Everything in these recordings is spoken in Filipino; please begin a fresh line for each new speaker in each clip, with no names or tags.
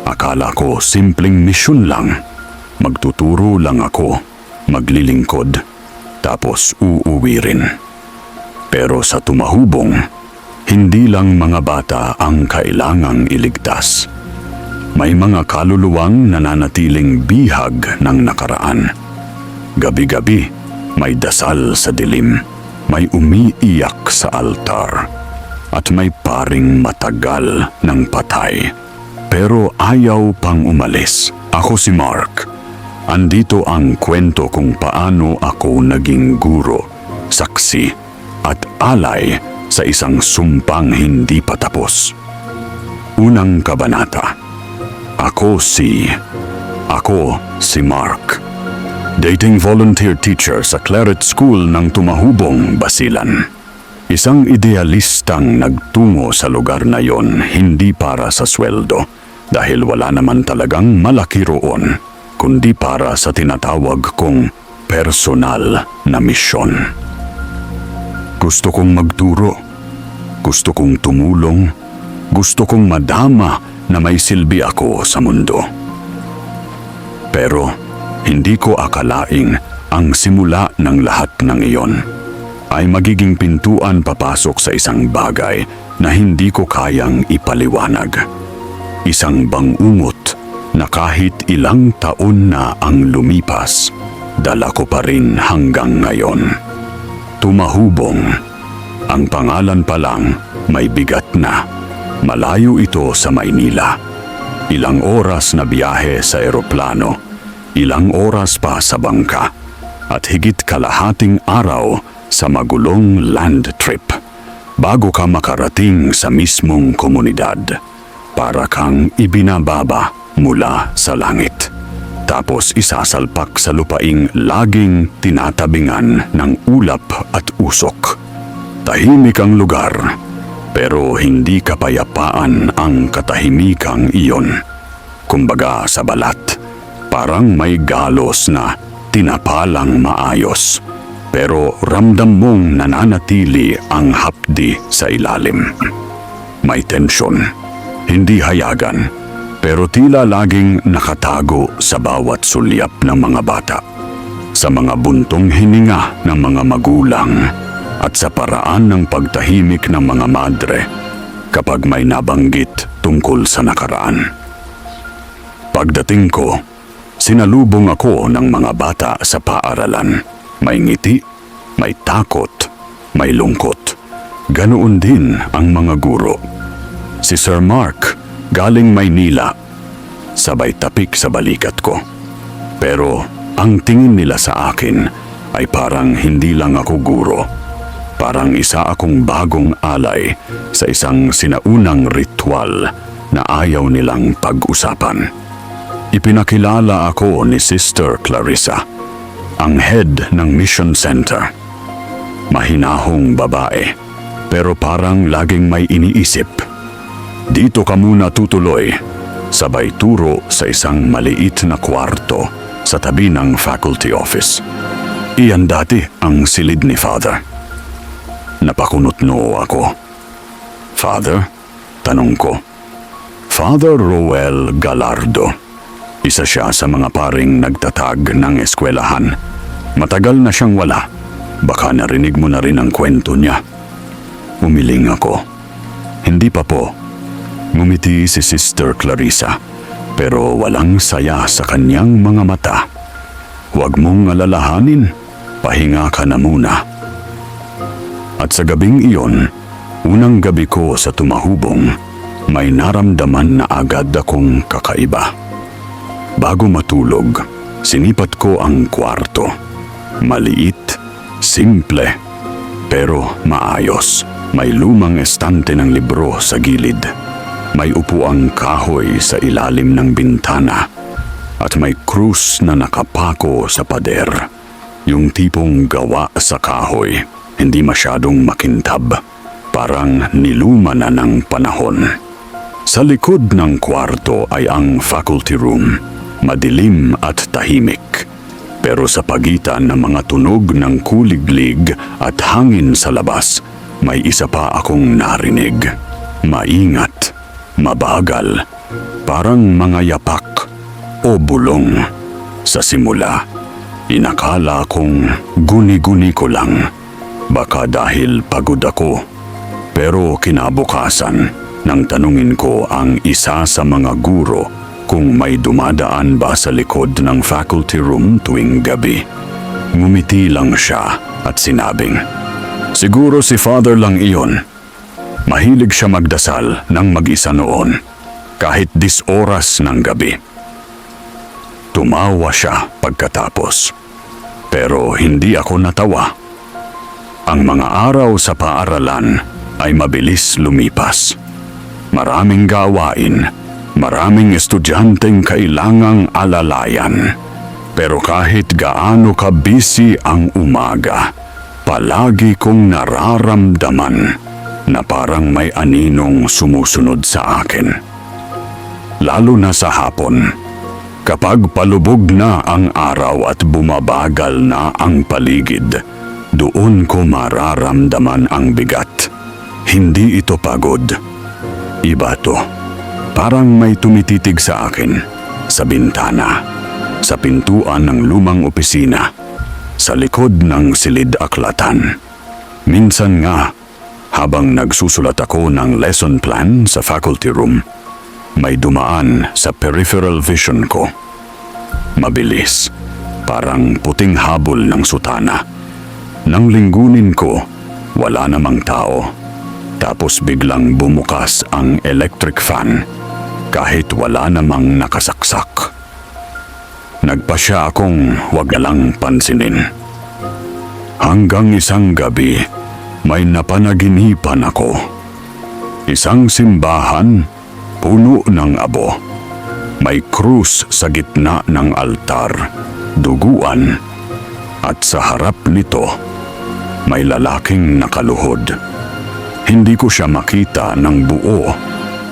Akala ko simpleng misyon lang. Magtuturo lang ako, maglilingkod, tapos uuwi rin. Pero sa tumahubong, hindi lang mga bata ang kailangang iligtas. May mga kaluluwang nananatiling bihag ng nakaraan. Gabi-gabi, may dasal sa dilim, may umiiyak sa altar, at may paring matagal ng patay. Pero ayaw pang umalis. Ako si Mark. Andito ang kwento kung paano ako naging guro, saksi, at alay sa isang sumpang hindi pa tapos. Unang kabanata. Ako si Mark. Dating volunteer teacher sa Claret School ng Tumahubong, Basilan. Isang idealistang nagtungo sa lugar na yon hindi para sa sweldo dahil wala naman talagang malaki roon, kundi para sa tinatawag kong personal na misyon. Gusto kong magturo, gusto kong tumulong, gusto kong madama na may silbi ako sa mundo. Pero hindi ko akalaing ang simula ng lahat ng iyon ay magiging pintuan papasok sa isang bagay na hindi ko kayang ipaliwanag. Isang bangungot na kahit ilang taon na ang lumipas, dala ko pa rin hanggang ngayon. Tumahubong. Ang pangalan pa lang may bigat na. Malayo ito sa Maynila. Ilang oras na biyahe sa eroplano, ilang oras pa sa bangka, at higit kalahating araw sa magulong land trip bago ka makarating sa mismong komunidad. Para kang ibinababa mula sa langit. Tapos isasalpak sa lupaing laging tinatabingan ng ulap at usok. Tahimik ang lugar, pero hindi kapayapaan ang katahimikang iyon. Kumbaga sa balat, parang may galos na tinapalang maayos. Pero ramdam mong nananatili ang hapdi sa ilalim. May tensyon, hindi hayagan, pero tila laging nakatago sa bawat sulyap ng mga bata, sa mga buntong hininga ng mga magulang, at sa paraan ng pagtahimik ng mga madre kapag may nabanggit tungkol sa nakaraan. Pagdating ko, sinalubong ako ng mga bata sa paaralan. May ngiti, may takot, may lungkot. Ganoon din ang mga guro. Si Sir Mark, galing Maynila, sabay tapik sa balikat ko. Pero ang tingin nila sa akin ay parang hindi lang ako guro. Parang isa akong bagong alay sa isang sinaunang ritual na ayaw nilang pag-usapan. Ipinakilala ako ni Sister Clarissa, ang head ng mission center. Mahinahong babae, pero parang laging may iniisip. Dito ka muna tutuloy, sabay turo sa isang maliit na kwarto sa tabi ng faculty office. Iyan dati ang silid ni Father. Napakunot noo ako. Father? Tanong ko. Father Roel Galardo. Isa siya sa mga paring nagtatag ng eskwelahan. Matagal na siyang wala. Baka narinig mo na rin ang kwento niya. Umiling ako. Hindi pa po. Ngumiti si Sister Clarissa, pero walang saya sa kanyang mga mata. Huwag mong alalahanin. Pahinga ka na muna. At sa gabing iyon, unang gabi ko sa Tumahubong, may naramdaman na agad akong kakaiba. Bago matulog, sinipat ko ang kwarto. Maliit, simple, pero maayos. May lumang estante ng libro sa gilid. May upuang kahoy sa ilalim ng bintana. At may krus na nakapako sa pader. Yung tipong gawa sa kahoy, hindi masyadong makintab. Parang niluma na ng panahon. Sa likod ng kwarto ay ang faculty room. Madilim at tahimik. Pero sa pagitan ng mga tunog ng kuliglig at hangin sa labas, may isa pa akong narinig. Maingat, mabagal, parang mga yapak o bulong. Sa simula, inakala kong guni-guni ko lang. Baka dahil pagod ako. Pero kinabukasan, nang tanungin ko ang isa sa mga guro kung may dumadaan ba sa likod ng faculty room tuwing gabi. Ngumiti lang siya at sinabing, "Siguro si Father lang iyon. Mahilig siya magdasal ng mag-isa noon, kahit 10 oras ng gabi." Tumawa siya pagkatapos, pero hindi ako natawa. Ang mga araw sa paaralan ay mabilis lumipas. Maraming gawain, maraming estudyanteng kailangang alalayan. Pero kahit gaano ka busy ang umaga, palagi kong nararamdaman na parang may aninong sumusunod sa akin. Lalo na sa hapon, kapag palubog na ang araw at bumabagal na ang paligid, doon ko mararamdaman ang bigat. Hindi ito pagod. Iba to. Parang may tumititig sa akin, sa bintana, sa pintuan ng lumang opisina, sa likod ng silid-aklatan. Minsan nga, habang nagsusulat ako ng lesson plan sa faculty room, may dumaan sa peripheral vision ko. Mabilis, parang puting habol ng sutana. Nang linggunin ko, wala namang tao. Tapos biglang bumukas ang electric fan, kahit wala namang nakasaksak. Nagpasya akong wag na lang pansinin. Hanggang isang gabi, may napanaginipan ako. Isang simbahan, puno ng abo. May krus sa gitna ng altar, duguan, at sa harap nito, may lalaking nakaluhod. Hindi ko siya makita ng buo,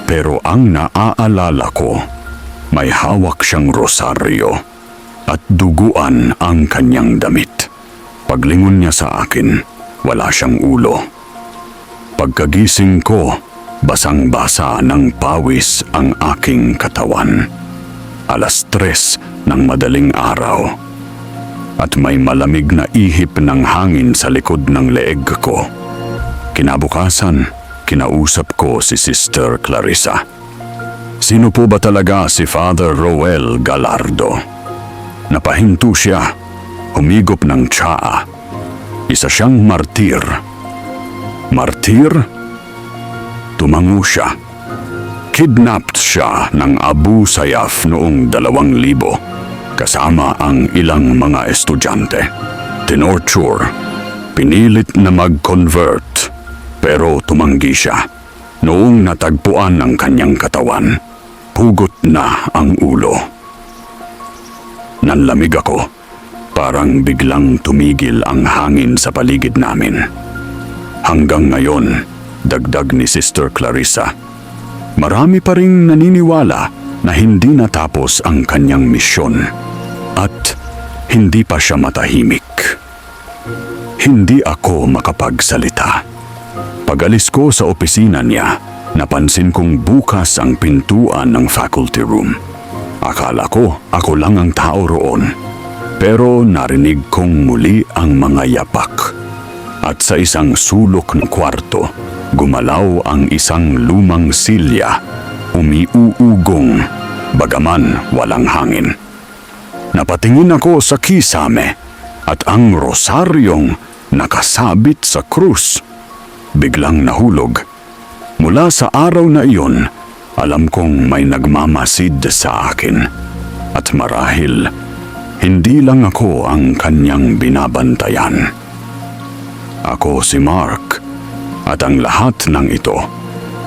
pero ang naaalala ko, may hawak siyang rosaryo at duguan ang kanyang damit. Paglingon niya sa akin, wala siyang ulo. Pagkagising ko, basang-basa ng pawis ang aking katawan. 3:00 ng madaling araw. At may malamig na ihip ng hangin sa likod ng leeg ko. Kinabukasan, kinausap ko si Sister Clarissa. Sino po ba talaga si Father Roel Gallardo? Napahinto siya, humigop ng tsaa. Isa siyang martir. Martir? Tumango siya. Kidnapped siya ng Abu Sayyaf noong 2000, kasama ang ilang mga estudyante. Tinorture, pinilit na mag-convert, pero tumanggi siya. Noong natagpuan ng kanyang katawan, pugot na ang ulo. Nanlamig ako, parang biglang tumigil ang hangin sa paligid namin. Hanggang ngayon, dagdag ni Sister Clarissa, marami pa ring naniniwala na hindi natapos ang kanyang misyon at hindi pa siya matahimik. Hindi ako makapagsalita. Pag-alis ko sa opisina niya, napansin kong bukas ang pintuan ng faculty room. Akala ko ako lang ang tao roon, pero narinig kong muli ang mga yapak. At sa isang sulok ng kwarto, gumalaw ang isang lumang silya, umiuugong, bagaman walang hangin. Napatingin ako sa kisame at ang rosaryong nakasabit sa krus biglang nahulog. Mula sa araw na iyon, alam kong may nagmamasid sa akin. At marahil, hindi lang ako ang kanyang binabantayan. Ako si Mark, at ang lahat ng ito,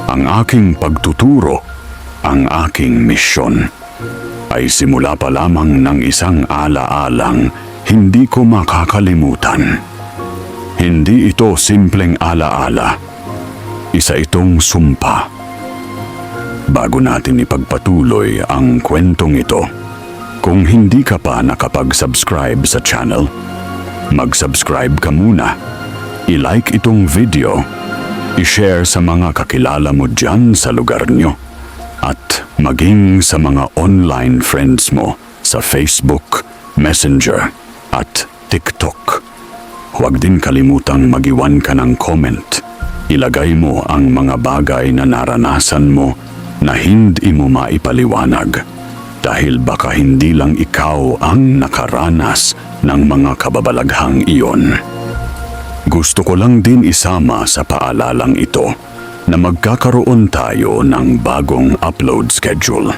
ang aking pagtuturo, ang aking misyon, ay simula pa lamang ng isang alaalang hindi ko makakalimutan. Hindi ito simpleng alaala. Isa itong sumpa. Bago natin ipagpatuloy ang kwentong ito, kung hindi ka pa nakapag-subscribe sa channel, mag-subscribe ka muna. I-like itong video, i-share sa mga kakilala mo dyan sa lugar nyo, at maging sa mga online friends mo sa Facebook, Messenger at TikTok. Huwag din kalimutang mag-iwan ka ng comment. Ilagay mo ang mga bagay na naranasan mo na hindi mo maipaliwanag dahil baka hindi lang ikaw ang nakaranas ng mga kababalaghang iyon. Gusto ko lang din isama sa paalalang ito na magkakaroon tayo ng bagong upload schedule.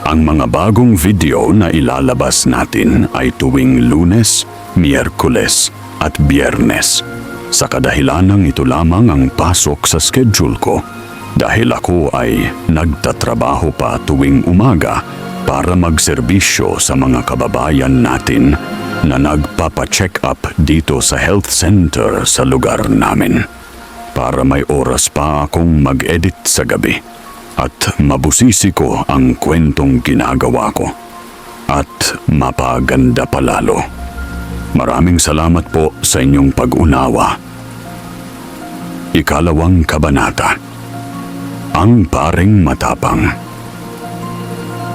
Ang mga bagong video na ilalabas natin ay tuwing Lunes, Miyerkules at Biyernes. Sa kadahilanang ito lamang ang pasok sa schedule ko dahil ako ay nagtatrabaho pa tuwing umaga para magserbisyo sa mga kababayan natin na nagpapa-check up dito sa health center sa lugar namin. Para may oras pa akong mag-edit sa gabi at mabusisi ko ang kwentong ginagawa ko at mapaganda palalo. Maraming salamat po sa inyong pag-unawa. Ikalawang kabanata. Ang paring matapang.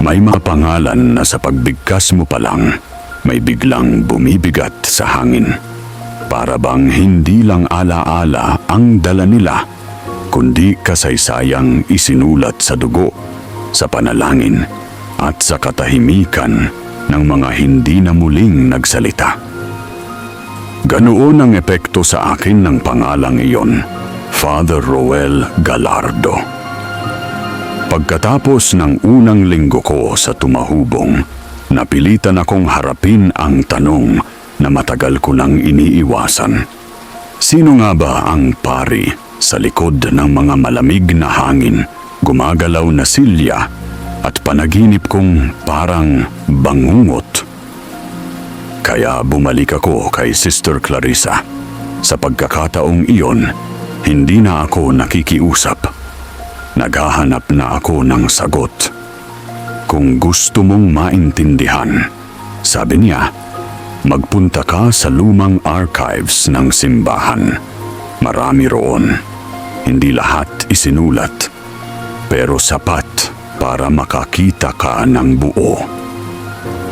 May mga pangalan na sa pagbigkas mo pa lang, may biglang bumibigat sa hangin. Para bang hindi lang alaala ang dala nila, kundi kasaysayang isinulat sa dugo, sa panalangin, at sa katahimikan ng mga hindi na muling nagsalita. Ganoon ang epekto sa akin ng pangalang iyon, Father Roel Galardo. Pagkatapos ng unang linggo ko sa tumahubong, napilitan akong harapin ang tanong na matagal ko nang iniiwasan. Sino nga ba ang pari sa likod ng mga malamig na hangin, gumagalaw na silya at panaginip kong parang bangungot? Kaya bumalik ako kay Sister Clarissa. Sa pagkakataong iyon, hindi na ako nakikiusap. Naghahanap na ako ng sagot. Kung gusto mong maintindihan, sabi niya, magpunta ka sa lumang archives ng simbahan. Marami roon. Hindi lahat isinulat, pero sapat para makakita ka ng buo.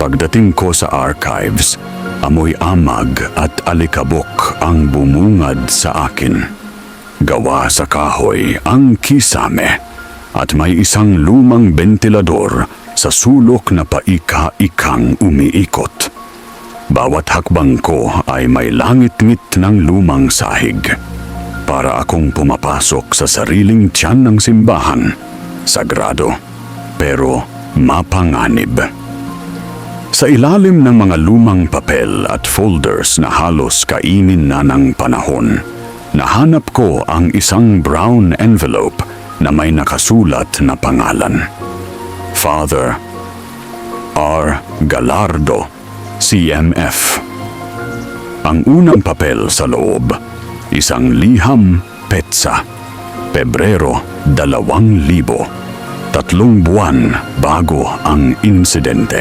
Pagdating ko sa archives, amoy amag at alikabok ang bumungad sa akin. Gawa sa kahoy ang kisame at may isang lumang bentilador sa sulok na paika-ikang umiikot. Bawat hakbang ko ay may langit-ngit ng lumang sahig. Para akong pumapasok sa sariling tiyan ng simbahan. Sagrado, pero mapanganib. Sa ilalim ng mga lumang papel at folders na halos kainin na ng panahon, nahanap ko ang isang brown envelope na may nakasulat na pangalan. Father R. Galardo, CMF. Ang unang papel sa loob, isang liham petsa, Pebrero 2000, 3 buwan bago ang insidente.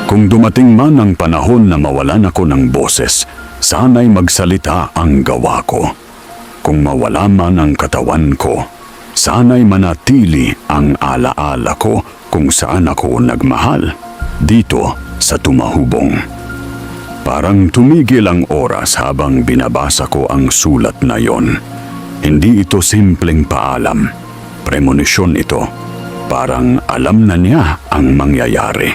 Kung dumating man ang panahon na mawalan ako ng boses, sana'y magsalita ang gawa ko. Kung mawala man ang katawan ko, sana'y manatili ang alaala ko kung saan ako nagmahal, dito sa tumahubong. Parang tumigil ang oras habang binabasa ko ang sulat na yon. Hindi ito simpleng paalam. Premonisyon ito. Parang alam na niya ang mangyayari.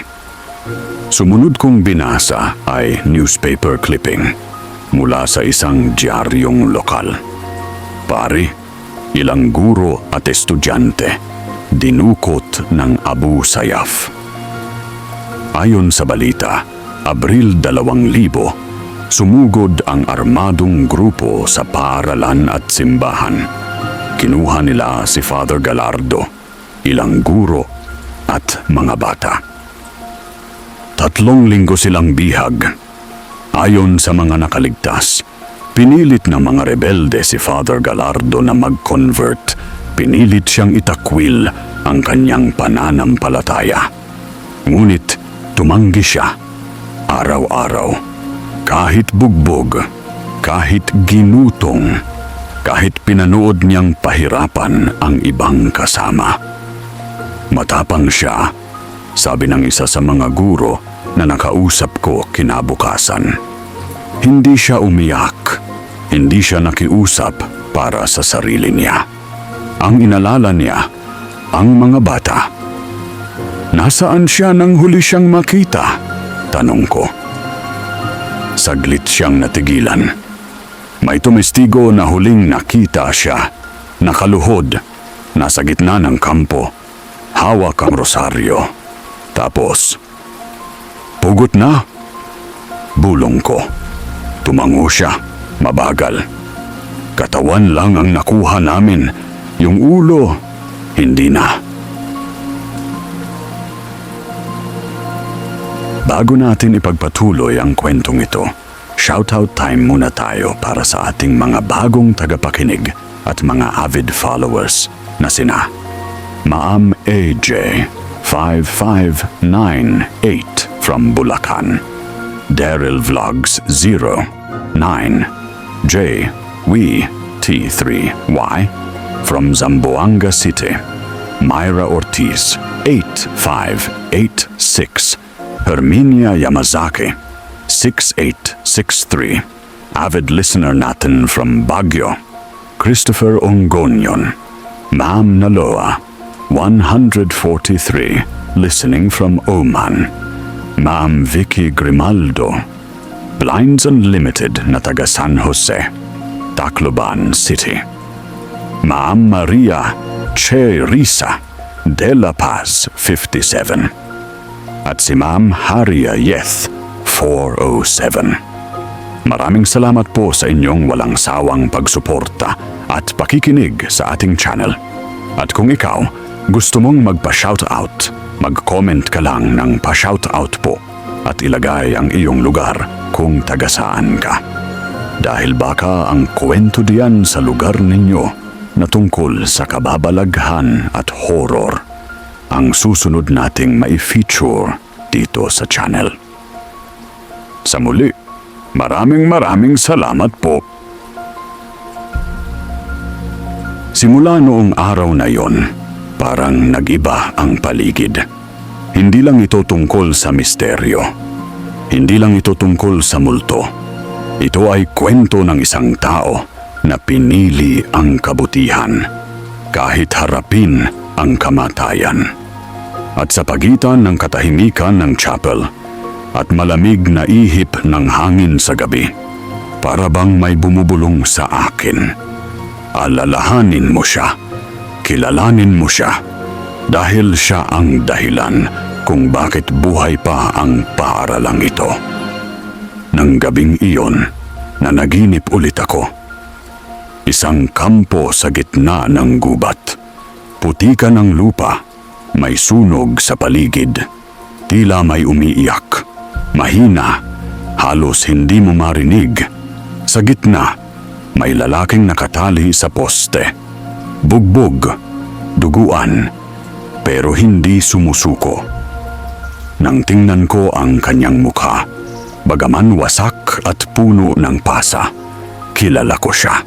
Sumunod kong binasa ay newspaper clipping mula sa isang diaryong lokal. Pari, ilang guro at estudyante dinukot ng Abu Sayyaf. Ayon sa balita, Abril 2000, sumugod ang armadong grupo sa paaralan at simbahan. Kinuha nila si Father Galardo, ilang guro at mga bata. 3 linggo silang bihag. Ayon sa mga nakaligtas, pinilit ng mga rebelde si Father Galardo na mag-convert. Pinilit siyang itakwil ang kanyang pananampalataya. Ngunit tumanggi siya. Araw-araw, kahit bugbog, kahit ginutong, kahit pinanood niyang pahirapan ang ibang kasama. Matapang siya, sabi ng isa sa mga guro na nakausap ko kinabukasan. Hindi siya umiyak, hindi siya nakiusap para sa sarili niya. Ang inalala niya, ang mga bata. Nasaan siya nang huli siyang makita? Tanong ko. Saglit siyang natigilan. May tumestigo na huling nakita siya, nakaluhod, nasa gitna ng kampo, hawak ang rosaryo. Tapos, pugot na. Bulong ko. Tumango siya, mabagal. Katawan lang ang nakuha namin, yung ulo, hindi na. Bago natin ipagpatuloy ang kwentong ito, shoutout time muna tayo para sa ating mga bagong tagapakinig at mga avid followers na sina Ma'am AJ 5598 from Bulacan, Daryl Vlogs 09, J We T3Y from Zamboanga City, Myra Ortiz 8586, Herminia Yamazaki 6863, avid listener natin from Baguio, Christopher Ongonion, Ma'am Naloa 143, listening from Oman, Ma'am Vicky Grimaldo, Blinds Unlimited na taga San Jose, Tacloban City, Ma'am Maria Che Risa de La Paz 57, at si Ma'am Haria Yeth 407. Maraming salamat po sa inyong walang sawang pagsuporta at pakikinig sa ating channel. At kung ikaw gusto mong magpa-shoutout, mag-comment ka lang ng pa-shoutout po at ilagay ang iyong lugar kung taga saan ka. Dahil baka ang kwento diyan sa lugar ninyo na tungkol sa kababalaghan at horror ang susunod nating mai-feature dito sa channel. Sa muli, maraming salamat po. Simula noong araw na yon, parang nag-iba ang paligid. Hindi lang ito tungkol sa misteryo. Hindi lang ito tungkol sa multo. Ito ay kwento ng isang tao na pinili ang kabutihan kahit harapin ang kamatayan. At sa pagitan ng katahimikan ng chapel at malamig na ihip ng hangin sa gabi, para bang may bumubulong sa akin. Alalahanin mo siya, kilalanin mo siya, dahil siya ang dahilan kung bakit buhay pa ang paaralang ito. Nang gabing iyon, nanaginip ulit ako. Isang kampo sa gitna ng gubat. Putika ng lupa, may sunog sa paligid. Tila may umiiyak. Mahina, halos hindi mo marinig. Sa gitna, may lalaking nakatali sa poste. Bugbog, duguan, pero hindi sumusuko. Nang tingnan ko ang kanyang mukha, bagaman wasak at puno ng pasa, kilala ko siya.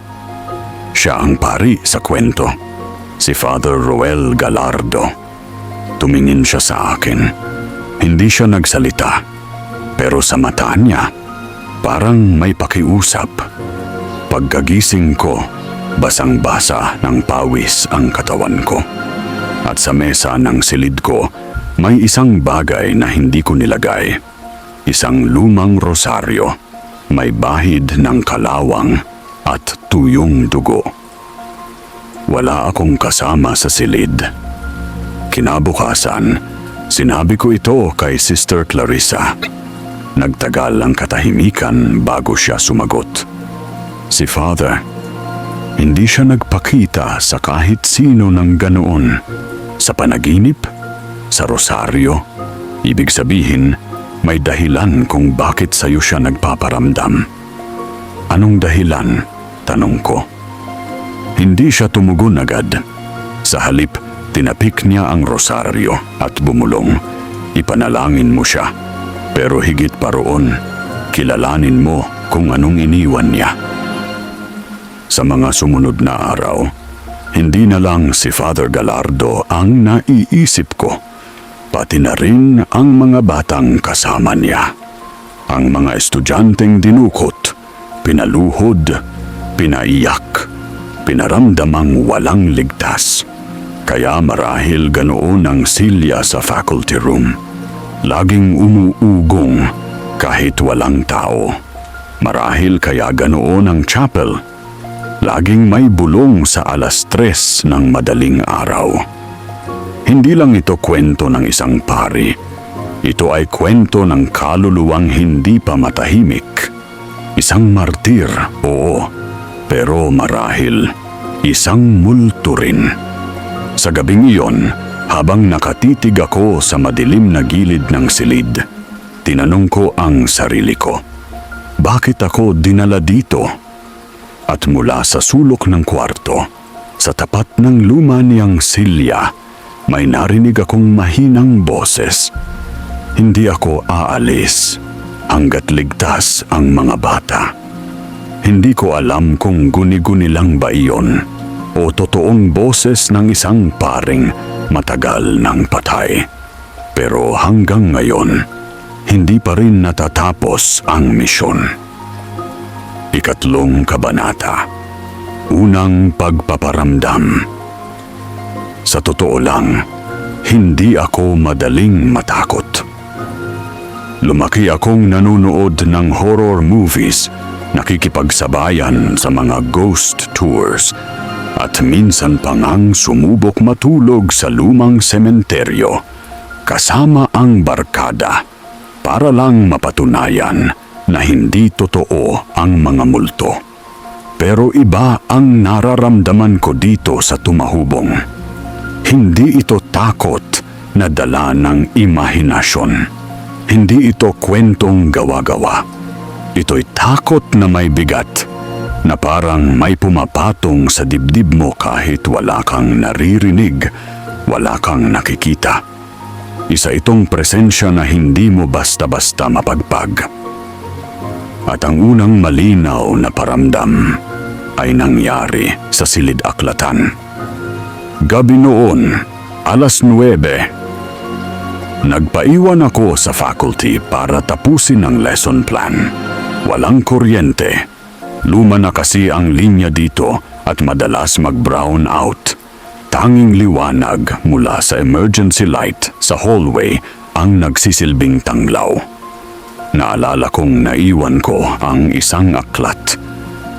Siya ang pari sa kwento, si Father Roel Galardo. Tumingin siya sa akin. Hindi siya nagsalita, pero sa mata niya, parang may pakiusap. Pagkagising ko, basang-basa ng pawis ang katawan ko. At sa mesa ng silid ko, may isang bagay na hindi ko nilagay. Isang lumang rosaryo, may bahid ng kalawang at tuyong dugo. Wala akong kasama sa silid. Kinabukasan, sinabi ko ito kay Sister Clarissa. Nagtagal ang katahimikan bago siya sumagot. Si Father, hindi siya nagpakita sa kahit sino ng ganoon. Sa panaginip, sa rosaryo, ibig sabihin, may dahilan kung bakit sa'yo siya nagpaparamdam. Anong dahilan? Tanong ko. Hindi siya tumugon agad. Sa halip, tinapik niya ang rosaryo at bumulong. Ipanalangin mo siya. Pero higit pa roon, kilalanin mo kung anong iniwan niya. Sa mga sumunod na araw, Hindi na lang si Father Gallardo ang naiisip ko, pati na rin ang mga batang kasama niya. Ang mga estudyanteng dinukot, pinaluhod, pinaiyak, pinaramdamang walang ligtas. Kaya marahil ganoon ang silya sa faculty room. Laging umuugong kahit walang tao. Marahil kaya ganoon ang chapel. Laging may bulong sa 3:00 ng madaling araw. Hindi lang ito kwento ng isang pari. Ito ay kwento ng kaluluwang hindi pa matahimik. Isang martir, oo, pero marahil isang multo rin. Sa gabing iyon, habang nakatitig ako sa madilim na gilid ng silid, tinanong ko ang sarili ko, bakit ako dinala dito? At mula sa sulok ng kwarto, sa tapat ng luma niyang silya, may narinig akong mahinang boses. Hindi ako aalis hanggat ligtas ang mga bata. Hindi ko alam kung guni-guni lang ba iyon o totoong boses ng isang paring matagal nang patay. Pero hanggang ngayon, hindi pa rin natatapos ang misyon. 3 kabanata. Unang pagpaparamdam. Sa totoo lang, hindi ako madaling matakot. Lumaki akong nanonood ng horror movies, nakikipagsabayan sa mga ghost tours, at minsan pa ngang sumubok matulog sa lumang sementeryo kasama ang barkada para lang mapatunayan na hindi totoo ang mga multo. Pero iba ang nararamdaman ko dito sa tumahubong. Hindi ito takot na dala ng imahinasyon. Hindi ito kwentong gawa-gawa. Ito'y takot na may bigat, na parang may pumapatong sa dibdib mo kahit wala kang naririnig, wala kang nakikita. Isa itong presensya na hindi mo basta-basta mapagpag. At ang unang malinaw na paramdam ay nangyari sa silid aklatan. Gabi noon, 9:00. Nagpaiwan ako sa faculty para tapusin ang lesson plan. Walang kuryente. Luma na kasi ang linya dito at madalas mag-brown out. Tanging liwanag mula sa emergency light sa hallway ang nagsisilbing tanglaw. Naalala kong naiwan ko ang isang aklat,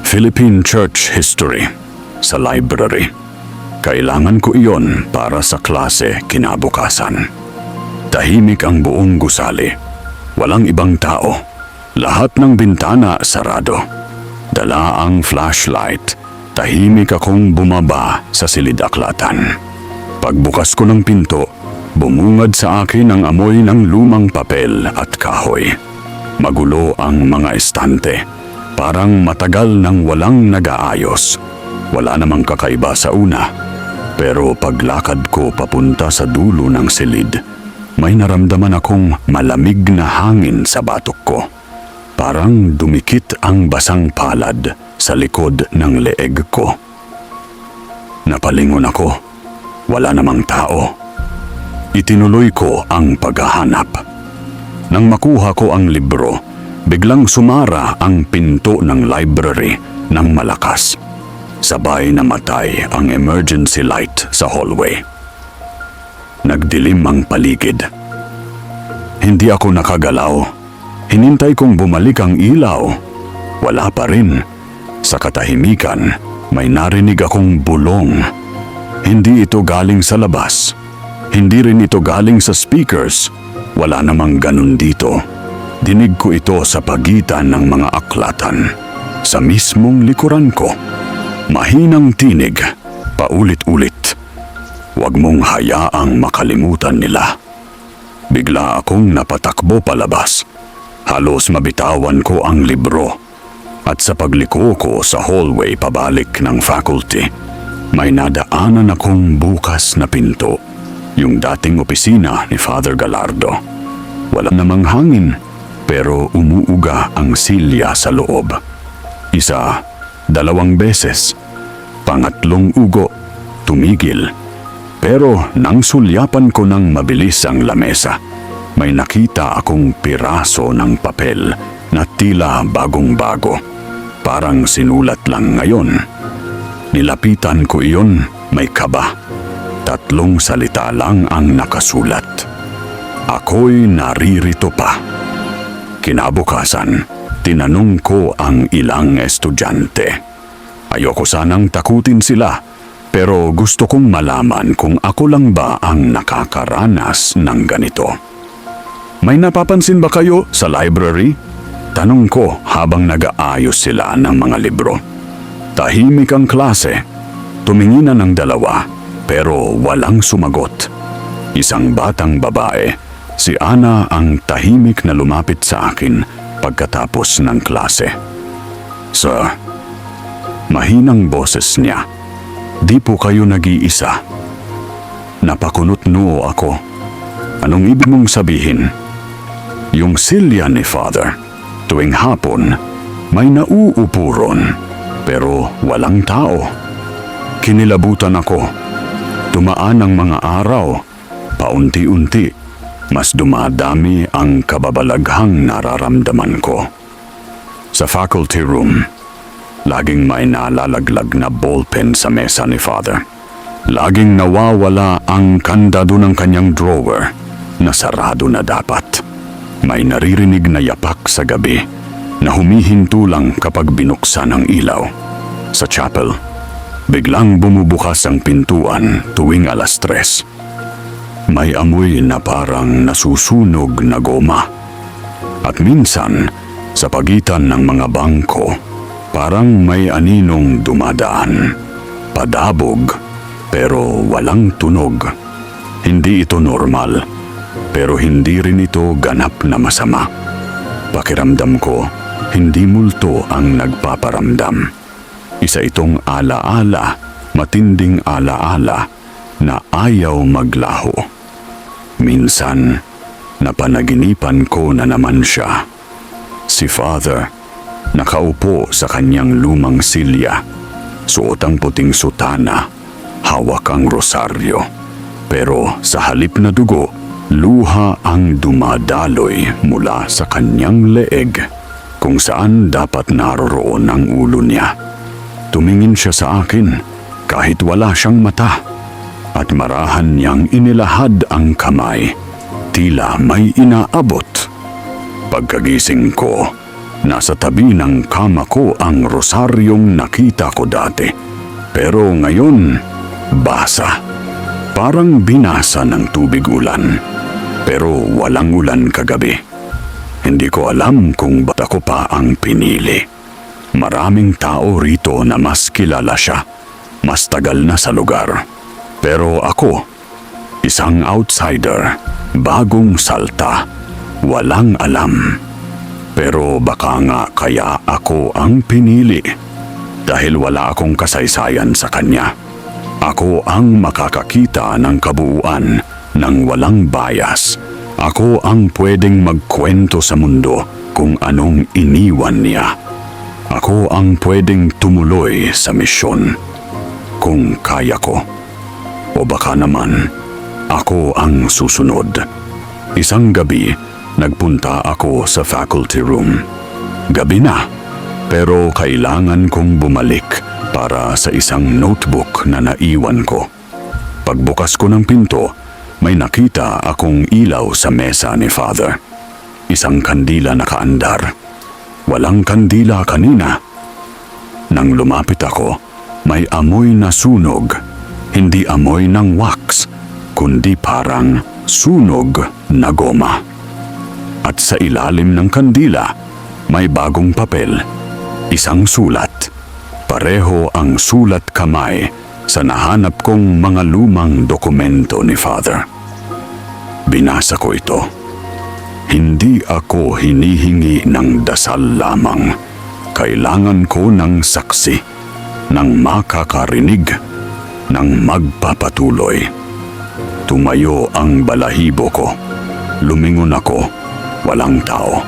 Philippine Church History, sa library. Kailangan ko iyon para sa klase kinabukasan. Tahimik ang buong gusali. Walang ibang tao. Lahat ng bintana sarado. Dala ang flashlight. Tahimik akong bumaba sa silid-aklatan. Pagbukas ko ng pinto, bumungad sa akin ang amoy ng lumang papel at kahoy. Magulo ang mga estante. Parang matagal nang walang nag-aayos. Wala namang kakaiba sa una. Pero paglakad ko papunta sa dulo ng silid, may naramdaman akong malamig na hangin sa batok ko. Parang dumikit ang basang palad sa likod ng leeg ko. Napalingon ako. Wala namang tao. Itinuloy ko ang paghahanap. Nang makuha ko ang libro, biglang sumara ang pinto ng library ng malakas. Sabay namatay ang emergency light sa hallway. Nagdilim ang paligid. Hindi ako nakagalaw. Hinintay kong bumalik ang ilaw. Wala pa rin. Sa katahimikan, may narinig akong bulong. Hindi ito galing sa labas. Hindi rin ito galing sa speakers. Wala namang ganun dito. Dinig ko ito sa pagitan ng mga aklatan. Sa mismong likuran ko. Mahinang tinig, paulit-ulit. Huwag mong hayaang makalimutan nila. Bigla akong napatakbo palabas. Halos mabitawan ko ang libro. At sa pagliko ko sa hallway pabalik ng faculty, may nadaanan akong bukas na pinto. Yung dating opisina ni Father Gallardo. Wala namang hangin, pero umuuga ang silya sa loob. 1, 2 beses. Pangatlong ugo, tumigil. Pero nang sulyapan ko ng mabilis ang lamesa, may nakita akong piraso ng papel na tila bagong-bago. Parang sinulat lang ngayon. Nilapitan ko iyon, may kaba. 3 salita lang ang nakasulat. Ako'y naririto pa. Kinabukasan, tinanong ko ang ilang estudyante. Ayoko sanang takutin sila, pero gusto kong malaman kung ako lang ba ang nakakaranas ng ganito. May napapansin ba kayo sa library? Tanong ko habang nag-aayos sila ng mga libro. Tahimik ang klase. Tuminginan ng 2, pero walang sumagot. Isang batang babae, si Ana, ang tahimik na lumapit sa akin pagkatapos ng klase. Sir, mahinang boses niya. Di po kayo nag-iisa. Napakunot noo ako. Anong ibig mong sabihin? Yung silya ni Father, tuwing hapon, may nauupo ron, pero walang tao. Kinilabutan ako. Dumaan ang mga araw, paunti-unti, mas dumadami ang kababalaghang nararamdaman ko. Sa faculty room, laging may nalalaglag na ballpen sa mesa ni Father. Laging nawawala ang kandado ng kanyang drawer na sarado na dapat. May naririnig na yapak sa gabi na humihinto lang kapag binuksan ang ilaw. Sa chapel, biglang bumubukas ang pintuan tuwing 3:00. May amoy na parang nasusunog na goma. At minsan, sa pagitan ng mga bangko, parang may aninong dumadaan. Padabog, pero walang tunog. Hindi ito normal, pero hindi rin ito ganap na masama. Pakiramdam ko, hindi multo ang nagpaparamdam. Isa itong alaala, matinding alaala na ayaw maglaho. Minsan, napanaginipan ko na naman siya. Si Father, nakaupo sa kanyang lumang silya, suot ang puting sutana, hawak ang rosaryo. Pero sa halip na dugo, luha ang dumadaloy mula sa kanyang leeg kung saan dapat naroroon ang ulo niya. Tumingin siya sa akin kahit wala siyang mata at marahan niyang inilahad ang kamay, tila may inaabot. Pagkagising ko, nasa tabi ng kama ko ang rosaryong nakita ko dati. Pero ngayon, basa. Parang binasa ng tubig ulan. Pero walang ulan kagabi. Hindi ko alam kung ba't ako pa ang pinili. Maraming tao rito na mas kilala siya. Mas tagal na sa lugar. Pero ako, isang outsider, bagong salta, walang alam. Pero baka nga kaya ako ang pinili dahil wala akong kasaysayan sa kanya. Ako ang makakakita ng kabuuan ng walang bias. Ako ang pwedeng magkwento sa mundo kung anong iniwan niya. Ako ang pwedeng tumuloy sa misyon kung kaya ko. O baka naman, ako ang susunod. Isang gabi, nagpunta ako sa faculty room. Gabi na, pero kailangan kong bumalik para sa isang notebook na naiwan ko. Pagbukas ko ng pinto, may nakita akong ilaw sa mesa ni Father. Isang kandila nakaandar. Walang kandila kanina. Nang lumapit ako, may amoy na sunog. Hindi amoy ng wax, kundi parang sunog na goma. At sa ilalim ng kandila, may bagong papel, isang sulat. Pareho ang sulat kamay sa nahanap kong mga lumang dokumento ni Father. Binasa ko ito. Hindi ako hinihingi ng dasal lamang. Kailangan ko ng saksi, ng makakarinig, ng magpapatuloy. Tumayo ang balahibo ko. Lumingon ako. Walang tao.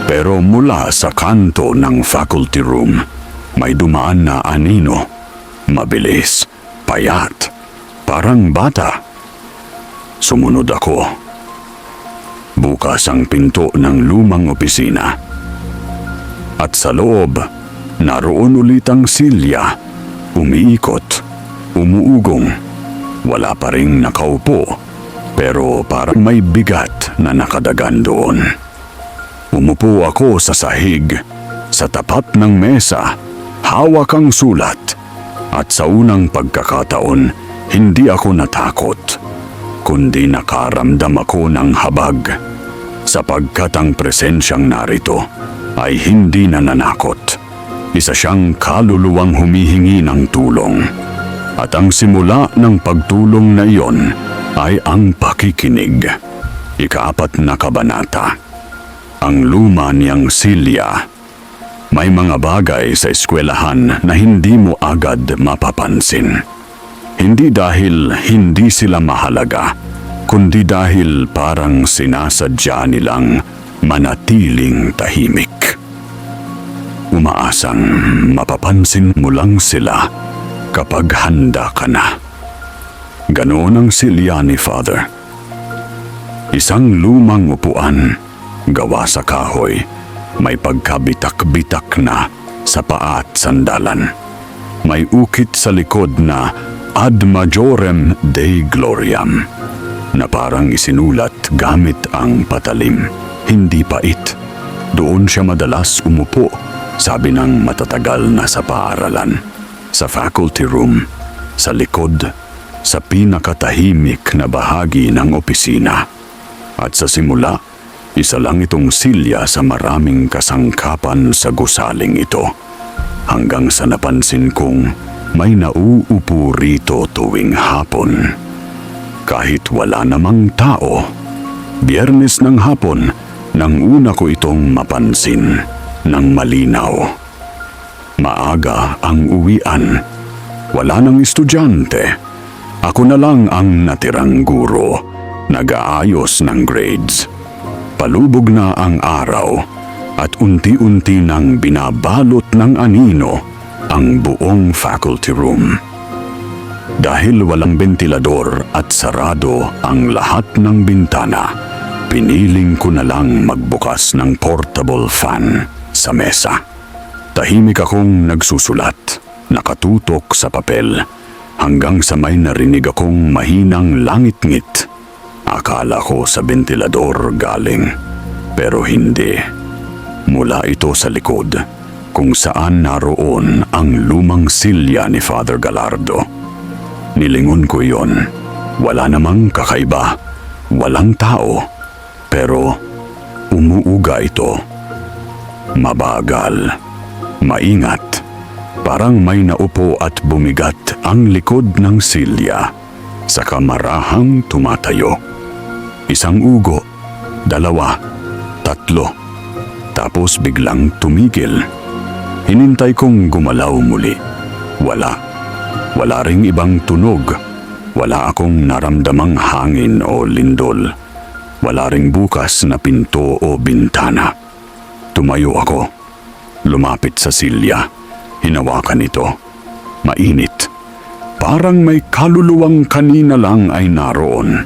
Pero mula sa kanto ng faculty room, may dumaan na anino. Mabilis, payat, parang bata. Sumunod ako. Bukas ang pinto ng lumang opisina. At sa loob, naroon ulit ang Silya, umiikot, umuugong. Wala pa ring nakaupo, pero parang may bigat na nakadagan doon. Umupo ako sa sahig, sa tapat ng mesa, hawak ang sulat. At sa unang pagkakataon, hindi ako natakot, kundi nakaramdam ako ng habag, sapagkat ang presensyang narito ay hindi nananakot. Isa siyang kaluluwang humihingi ng tulong. At ang simula ng pagtulong na iyon ay ang pakikinig. Ika-4 na kabanata. Ang luma niyang Silya. May mga bagay sa eskwelahan na hindi mo agad mapapansin. Hindi dahil hindi sila mahalaga, kundi dahil parang sinasadya nilang manatiling tahimik. Umaasang mapapansin mo lang sila kapag handa ka na. Ganoon ang Silya ni Father. Isang lumang upuan, gawa sa kahoy, may pagkabitak-bitak na sa paa at sandalan. May ukit sa likod na Ad Majorem Dei Gloriam, na parang isinulat gamit ang patalim, hindi pait. Doon siya madalas umupo, sabi ng matatagal na sa paaralan. Sa faculty room, sa likod, sa pinakatahimik na bahagi ng opisina. At sa simula, isa lang itong Silya sa maraming kasangkapan sa gusaling ito. Hanggang sa napansin kong may nauupo rito tuwing hapon. Kahit wala namang tao, Biyernes ng hapon nang una ko itong mapansin ng malinaw. Maaga ang uwian. Wala nang estudyante. Ako na lang ang natirang guro, nag-aayos ng grades. Palubog na ang araw at unti-unti nang binabalot ng anino ang buong faculty room. Dahil walang bentilador at sarado ang lahat ng bintana, piniling ko na lang magbukas ng portable fan sa mesa. Tahimik akong nagsusulat, nakatutok sa papel, hanggang sa may narinig akong mahinang langit-ngit. Akala ko sa bentilador galing, pero hindi. Mula ito sa likod, kung saan naroon ang lumang Silya ni Father Gallardo. Nilingon ko iyon. Wala namang kakaiba, walang tao, pero umuuga ito. Mabagal, maingat, parang may naupo at bumigat ang likod ng Silya, saka marahang tumatayo. Isang ugo, 2, 3, tapos biglang tumigil. Hinintay kong gumalaw muli. Wala ring ibang tunog. Wala akong naramdamang hangin o lindol. Wala ring bukas na pinto o bintana. Tumayo ako. Lumapit sa Silya. Hinawakan ito. Mainit. Parang may kaluluwang kanina lang ay naroon.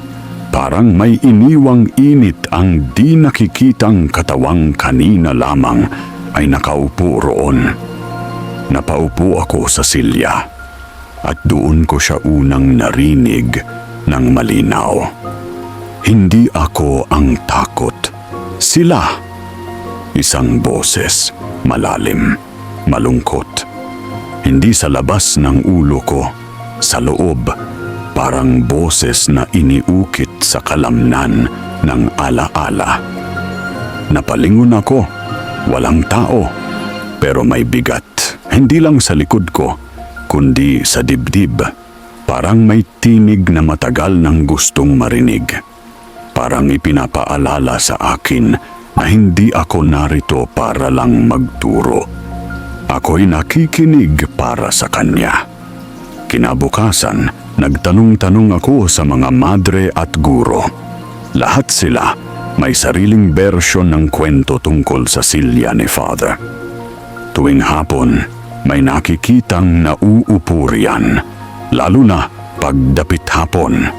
Parang may iniwang init ang di nakikitang katawang kanina lamang ay nakaupo roon. Napaupo ako sa Silya at doon ko siya unang narinig ng malinaw. Hindi ako ang takot. Sila. Isang boses, malalim, malungkot. Hindi sa labas ng ulo ko, sa loob. Parang boses na iniukit sa kalamnan ng alaala. Napalingon ako, walang tao, pero may bigat, hindi lang sa likod ko, kundi sa dibdib. Parang may tinig na matagal nang gustong marinig. Parang ipinapaalala sa akin na hindi ako narito para lang magturo. Ako'y nakikinig para sa kanya. Kinabukasan, nagtanong-tanong ako sa mga madre at guro. Lahat sila may sariling bersyon ng kwento tungkol sa Silya ni Father. Tuwing hapon, may nakikitang nauupo riyan, lalo na pagdapit hapon.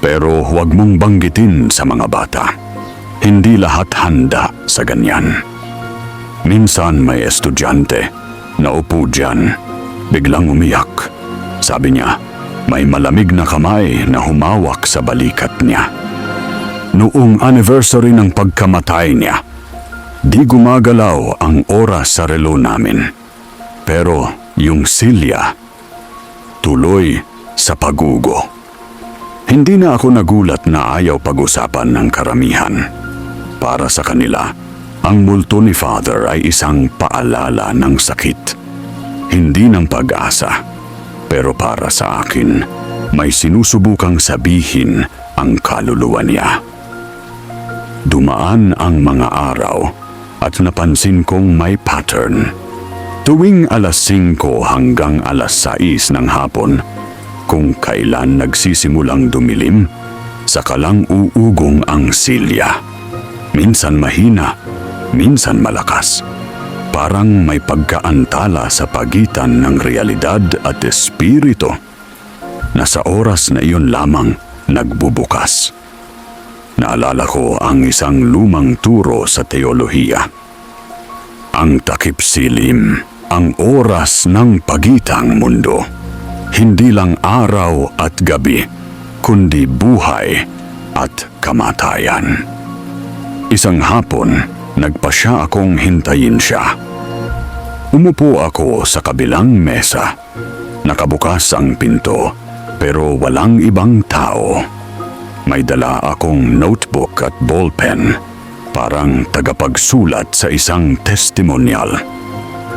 Pero huwag mong banggitin sa mga bata. Hindi lahat handa sa ganyan. Minsan may estudyante na upo dyan, biglang umiyak. Sabi niya, may malamig na kamay na humawak sa balikat niya. Noong anniversary ng pagkamatay niya, di gumagalaw ang oras sa relo namin. Pero yung silya, tuloy sa pagugo. Hindi na ako nagulat na ayaw pag-usapan ng karamihan. Para sa kanila, ang multo ni Father ay isang paalala ng sakit. Hindi ng pag-asa. Pero para sa akin, may sinusubukang sabihin ang kaluluwa niya. Dumaan ang mga araw at napansin kong may pattern. Tuwing alas 5 hanggang alas 6 ng hapon, kung kailan nagsisimulang dumilim, saka lang uugong ang silya. Minsan mahina, minsan malakas. Parang may pagkaantala sa pagitan ng realidad at espiritu na sa oras na iyon lamang nagbubukas. Naalala ko ang isang lumang turo sa teolohiya. Ang takip silim, ang oras ng pagitang mundo. Hindi lang araw at gabi, kundi buhay at kamatayan. Isang hapon, nagpasya akong hintayin siya. Umupo ako sa kabilang mesa. Nakabukas ang pinto, pero walang ibang tao. May dala akong notebook at ballpen, parang tagapagsulat sa isang testimonial.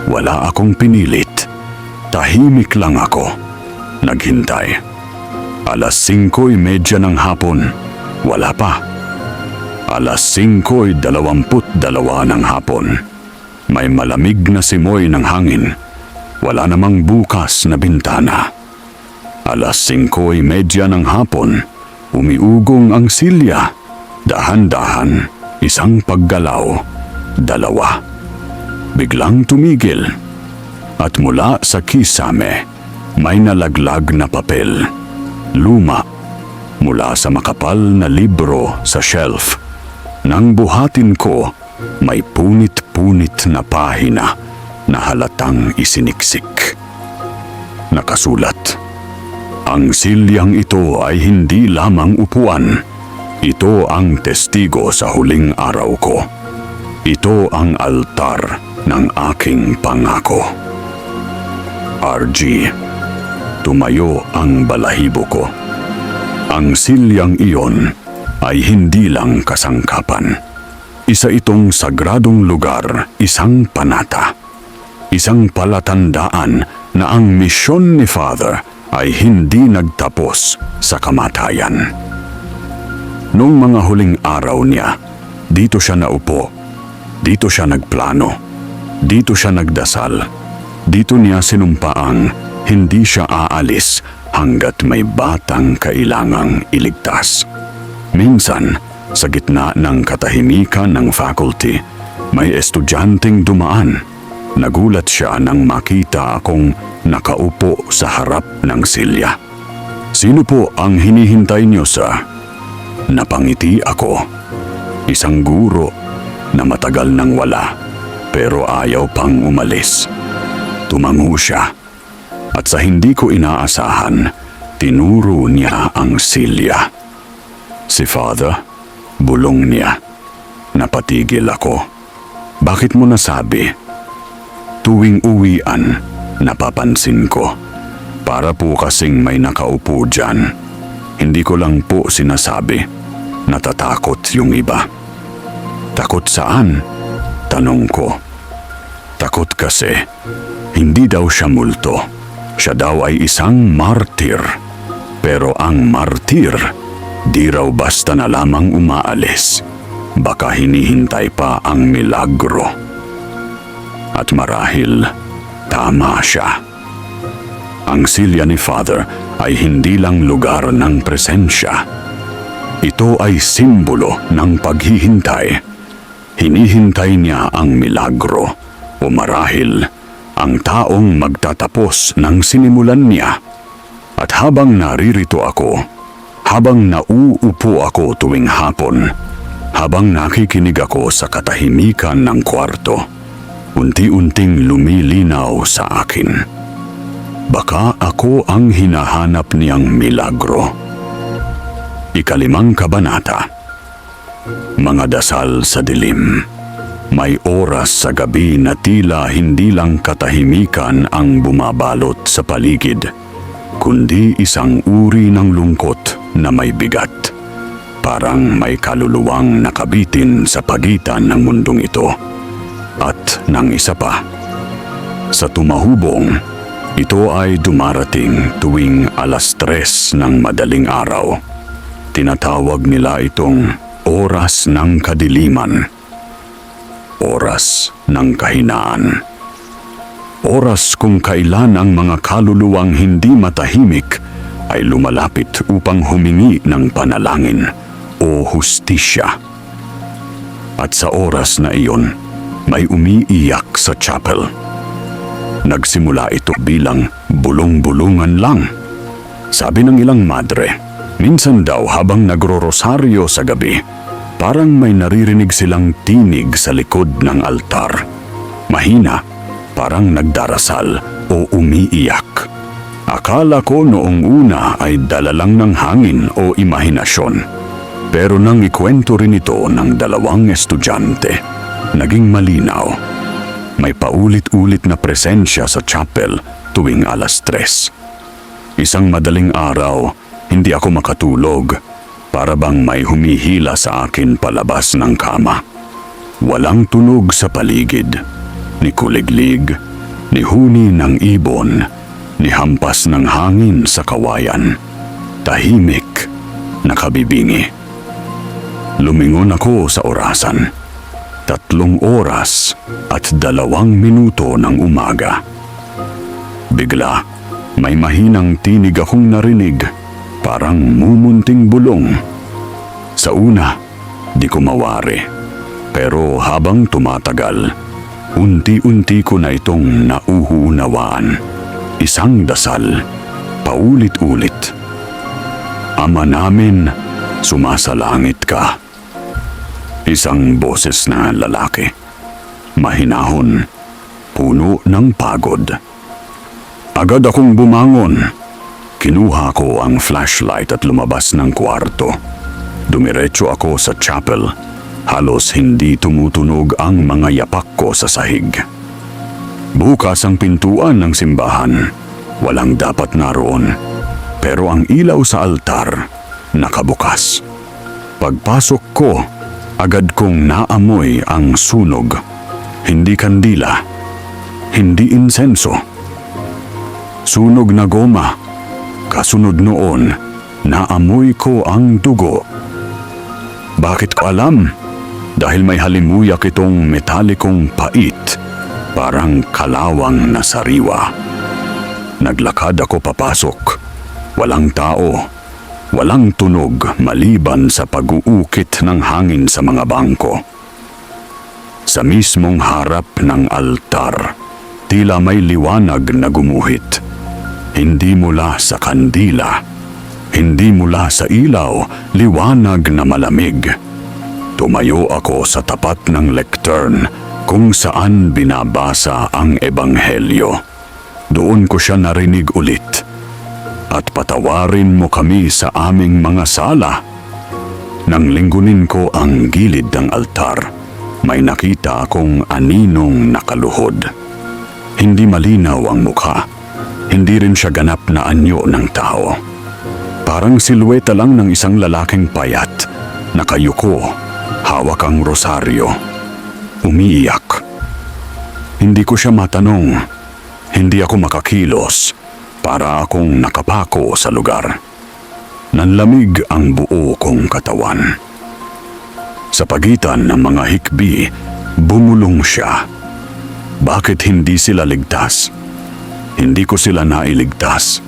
Wala akong pinilit. Tahimik lang ako. Naghintay. Alas 5:30 ng hapon. Wala pa. Alas 5:22 ng hapon. May malamig na simoy ng hangin. Wala namang bukas na bintana. Alas 5:30 ng hapon. Umiugong ang silya. Dahan-dahan, isang paggalaw, dalawa. Biglang tumigil. At mula sa kisame, may nalaglag na papel. Luma, mula sa makapal na libro sa shelf. Nang buhatin ko, may punit-punit na pahina na halatang isiniksik. Nakasulat, ang silyang ito ay hindi lamang upuan. Ito ang testigo sa huling araw ko. Ito ang altar ng aking pangako. RG, tumayo ang balahibo ko. Ang silyang iyon ay hindi lang kasangkapan. Isa itong sagradong lugar, isang panata. Isang palatandaan na ang misyon ni Father ay hindi nagtapos sa kamatayan. Noong mga huling araw niya, dito siya naupo, dito siya nagplano, dito siya nagdasal, dito niya sinumpaang hindi siya aalis hanggat may batang kailangang iligtas. Minsan, sa gitna ng katahimikan ng faculty, may estudyanteng dumaan. Nagulat siya nang makita akong nakaupo sa harap ng silya. Sino po ang hinihintay niyo, sir? Napangiti ako. Isang guro na matagal nang wala, pero ayaw pang umalis. Tumango siya, at sa hindi ko inaasahan, tinuro niya ang silya. Si Father, bulong niya. Napatigil ako. Bakit mo nasabi? Tuwing uwian, napapansin ko. Para po kasing may nakaupo dyan. Hindi ko lang po sinasabi. Natatakot yung iba. Takot saan? Tanong ko. Takot kasi. Hindi daw siya multo. Siya daw ay isang martir. Pero ang martir, di raw basta na lamang umaalis. Baka hinihintay pa ang milagro. At marahil, tama siya. Ang silya ni Father ay hindi lang lugar ng presensya. Ito ay simbolo ng paghihintay. Hinihintay niya ang milagro o marahil ang taong magtatapos ng sinimulan niya. At habang naririto ako, habang nauupo ako tuwing hapon, habang nakikinig ako sa katahimikan ng kwarto, unti-unting lumilinaw sa akin. Baka ako ang hinahanap niyang milagro. 5 kabanata. Mga dasal sa dilim. May oras sa gabi na tila hindi lang katahimikan ang bumabalot sa paligid, kundi isang uri ng lungkot na may bigat. Parang may kaluluwang nakabitin sa pagitan ng mundong ito. At ng isa pa, sa tumahubong, ito ay dumarating tuwing 3:00 ng madaling araw. Tinatawag nila itong oras ng kadiliman, oras ng kahinaan. Oras kung kailan ang mga kaluluwang hindi matahimik ay lumalapit upang humingi ng panalangin o hustisya. At sa oras na iyon, may umiiyak sa chapel. Nagsimula ito bilang bulong-bulungan lang. Sabi ng ilang madre, minsan daw habang nagro-rosaryo sa gabi, parang may naririnig silang tinig sa likod ng altar. Mahina, parang nagdarasal o umiiyak. Akala ko noong una ay dala lang ng hangin o imahinasyon. Pero nang ikwento rin ito ng 2 estudyante, naging malinaw. May paulit-ulit na presensya sa chapel tuwing 3:00. Isang madaling araw, hindi ako makatulog. Para bang may humihila sa akin palabas ng kama. Walang tunog sa paligid, ni kuliglig, ni huni ng ibon, ni hampas ng hangin sa kawayan. Tahimik, nakabibingi. Lumingon ako sa orasan. 3 oras at 2 minuto ng umaga. Bigla, may mahinang tinig akong narinig, parang mumunting bulong. Sa una, di ko mawari. Pero habang tumatagal, unti-unti ko na itong nauunawaan. Isang dasal, paulit-ulit. Ama namin, sumasalangit ka. Isang boses na lalaki. Mahinahon, puno ng pagod. Agad akong bumangon. Kinuha ko ang flashlight at lumabas ng kwarto. Dumiretso ako sa chapel. Halos hindi tumutunog ang mga yapak ko sa sahig. Bukas ang pintuan ng simbahan. Walang dapat naroon. Pero ang ilaw sa altar, nakabukas. Pagpasok ko, agad kong naamoy ang sunog. Hindi kandila, hindi insenso. Sunog na goma. Kasunod noon, naamoy ko ang dugo. Bakit ko alam? Dahil may halimuyak itong metalikong pait, parang kalawang na sariwa. Naglakad ako papasok. Walang tao, walang tunog maliban sa pag-uukit ng hangin sa mga bangko. Sa mismong harap ng altar, tila may liwanag na gumuhit. Hindi mula sa kandila, hindi mula sa ilaw, liwanag na malamig. Tumayo ako sa tapat ng lectern kung saan binabasa ang ebanghelyo. Doon ko siya narinig ulit. At patawarin mo kami sa aming mga sala. Nang linggunin ko ang gilid ng altar, may nakita akong aninong nakaluhod. Hindi malinaw ang mukha. Hindi rin siya ganap na anyo ng tao. Parang silweta lang ng isang lalaking payat, nakayuko, hawak ang rosaryo. Umiiyak. Hindi ko siya matanong. Hindi ako makakilos. Para akong nakapako sa lugar. Nanlamig ang buo kong katawan. Sa pagitan ng mga hikbi, bumulong siya. Bakit hindi sila ligtas? Hindi ko sila nailigtas.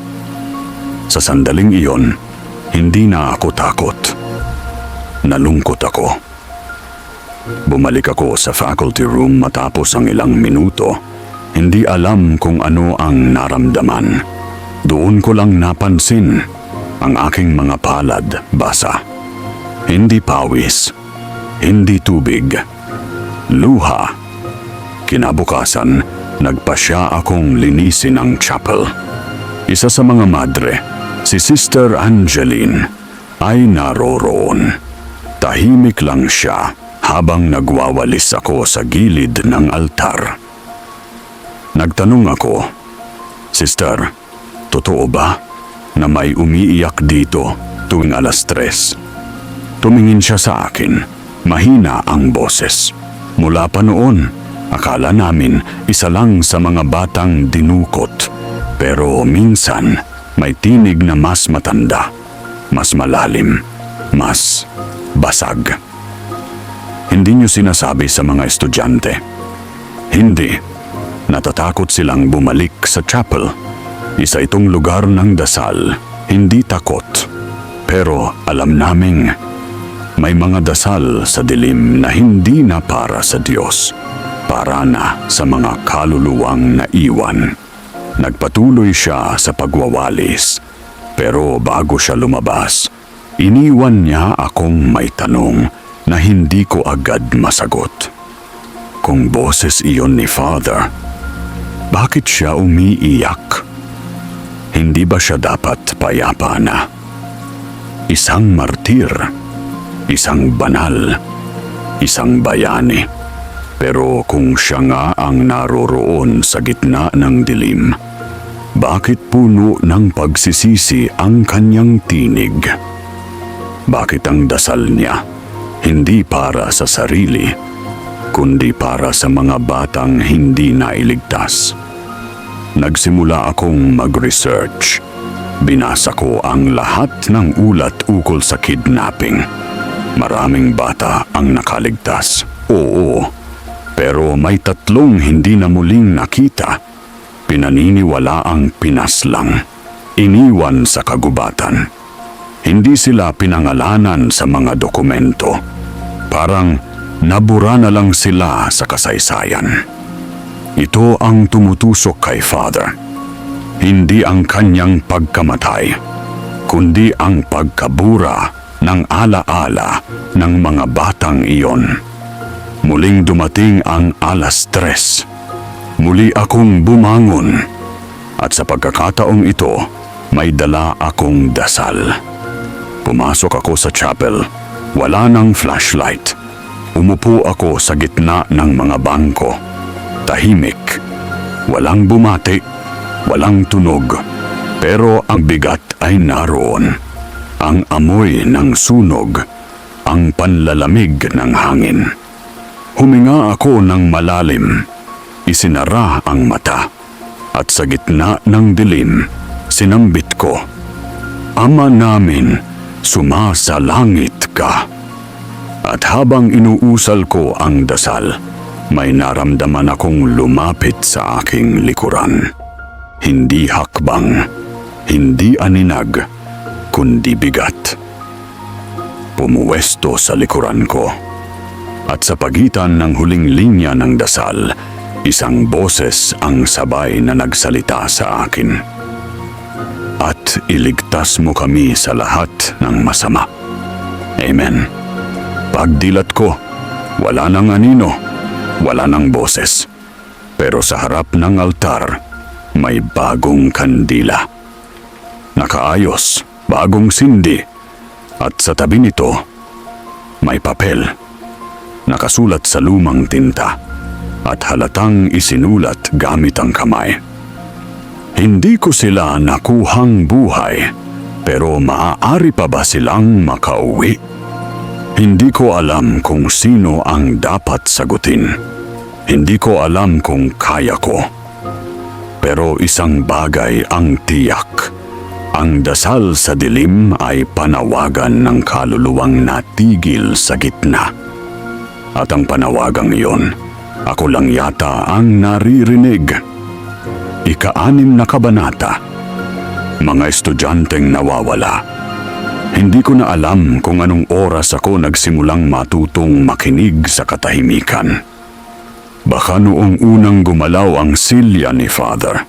Sa sandaling iyon, hindi na ako takot. Nalungkot ako. Bumalik ako sa faculty room matapos ang ilang minuto. Hindi alam kung ano ang naramdaman. Doon ko lang napansin ang aking mga palad basa. Hindi pawis, hindi tubig, luha. Kinabukasan, nagpasya akong linisin ang chapel. Isa sa mga madre, si Sister Angeline, ay naroroon. Tahimik lang siya habang nagwawalis ako sa gilid ng altar. Nagtanong ako, Sister, totoo ba na may umiiyak dito tuwing 3:00? Tumingin siya sa akin, mahina ang boses. Mula pa noon, akala namin isa lang sa mga batang dinukot. Pero minsan, may tinig na mas matanda, mas malalim, mas basag. Hindi niyo sinasabi sa mga estudyante. Hindi. Natatakot silang bumalik sa chapel. Isa itong lugar ng dasal, hindi takot. Pero alam naming may mga dasal sa dilim na hindi na para sa Diyos, para na sa mga kaluluwang naiwan. Nagpatuloy siya sa pagwawalis, pero bago siya lumabas, iniwan niya akong may tanong na hindi ko agad masagot. Kung boses iyon ni Father, bakit siya umiiyak? Hindi ba siya dapat payapa na? Isang martir, isang banal, isang bayani. Pero kung siya nga ang naroroon sa gitna ng dilim, bakit puno ng pagsisisi ang kanyang tinig? Bakit ang dasal niya hindi para sa sarili, kundi para sa mga batang hindi nailigtas? Nagsimula akong mag-research. Binasa ko ang lahat ng ulat ukol sa kidnapping. Maraming bata ang nakaligtas. Oo, pero may 3 hindi na muling nakita. Pinaniniwala ang pinaslang. Iniwan sa kagubatan. Hindi sila pinangalanan sa mga dokumento. Parang nabura na lang sila sa kasaysayan. Ito ang tumutusok kay Father. Hindi ang kanyang pagkamatay, kundi ang pagkabura ng alaala ng mga batang iyon. Muling dumating ang 3:00. Muli akong bumangon. At sa pagkakataong ito, may dala akong dasal. Pumasok ako sa chapel. Wala nang flashlight. Umupo ako sa gitna ng mga bangko. Tahimik. Walang bumati. Walang tunog. Pero ang bigat ay naroon. Ang amoy ng sunog. Ang panlalamig ng hangin. Huminga ako ng malalim. Isinara ang mata. At sa gitna ng dilim, sinambit ko, Ama namin, sumasalangit ka. At habang inuusal ko ang dasal, may naramdaman akong lumapit sa aking likuran. Hindi hakbang, hindi aninag, kundi bigat. Pumuwesto sa likuran ko. At sa pagitan ng huling linya ng dasal, isang boses ang sabay na nagsalita sa akin. At iligtas mo kami sa lahat ng masama. Amen. Pagdilat ko, wala nang anino, wala nang boses. Pero sa harap ng altar, may bagong kandila. Nakaayos, bagong sindi. At sa tabi nito, may papel. Nakasulat sa lumang tinta. At halatang isinulat gamit ang kamay. Hindi ko sila nakuhang buhay, pero maaari pa ba silang makauwi? Hindi ko alam kung sino ang dapat sagutin. Hindi ko alam kung kaya ko. Pero isang bagay ang tiyak. Ang dasal sa dilim ay panawagan ng kaluluwang natigil sa gitna. At ang panawagang iyon, ako lang yata ang naririnig. Ika-6 na kabanata. Mga estudyanteng nawawala. Hindi ko na alam kung anong oras ako nagsimulang matutong makinig sa katahimikan. Baka noong unang gumalaw ang silya ni Father,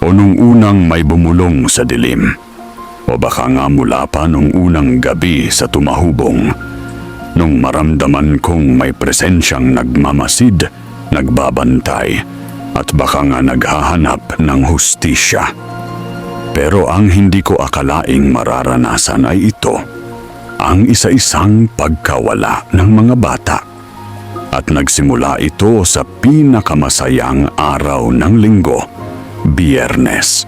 o O nung unang may bumulong sa dilim? O baka nga mula pa nung unang gabi sa tumahubong, nung maramdaman kong may presensyang nagmamasid, nagbabantay, at baka nga naghahanap ng hustisya. Pero ang hindi ko akalaing mararanasan ay ito, ang isa-isang pagkawala ng mga bata. At nagsimula ito sa pinakamasayang araw ng linggo, Biyernes.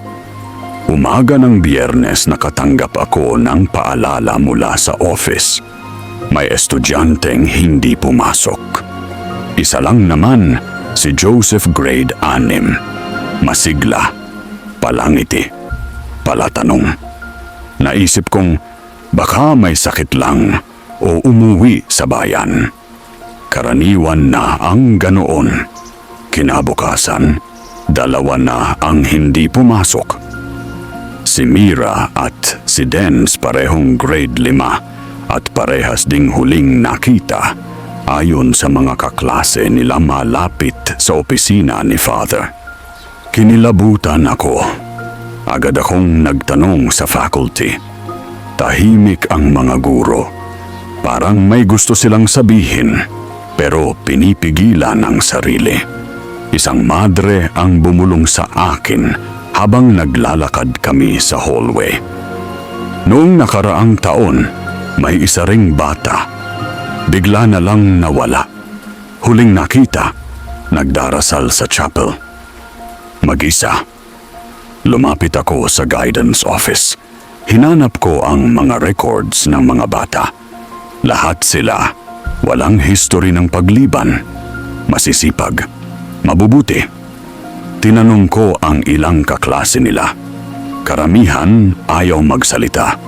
Umaga ng Biyernes nakatanggap ako ng paalala mula sa office. May estudyanteng hindi pumasok. Isa lang naman, si Joseph grade 6. Masigla, palangiti, palatanong. Naisip kong baka may sakit lang o umuwi sa bayan. Karaniwan na ang ganoon. Kinabukasan, 2 na ang hindi pumasok. Si Mira at si Dens parehong grade 5 at parehas ding huling nakita ayon sa mga kaklase nila malapit sa opisina ni Father. Kinilabutan ako. Agad akong nagtanong sa faculty. Tahimik ang mga guro. Parang may gusto silang sabihin, pero pinipigilan ang sarili. Isang madre ang bumulong sa akin habang naglalakad kami sa hallway. Noong nakaraang taon, may isa ring bata. Bigla na lang nawala. Huling nakita, nagdarasal sa chapel. Mag-isa. Lumapit ako sa guidance office. Hinanap ko ang mga records ng mga bata. Lahat sila, walang history ng pagliban. Masisipag, mabubuti. Tinanong ko ang ilang kaklase nila. Karamihan ayaw magsalita.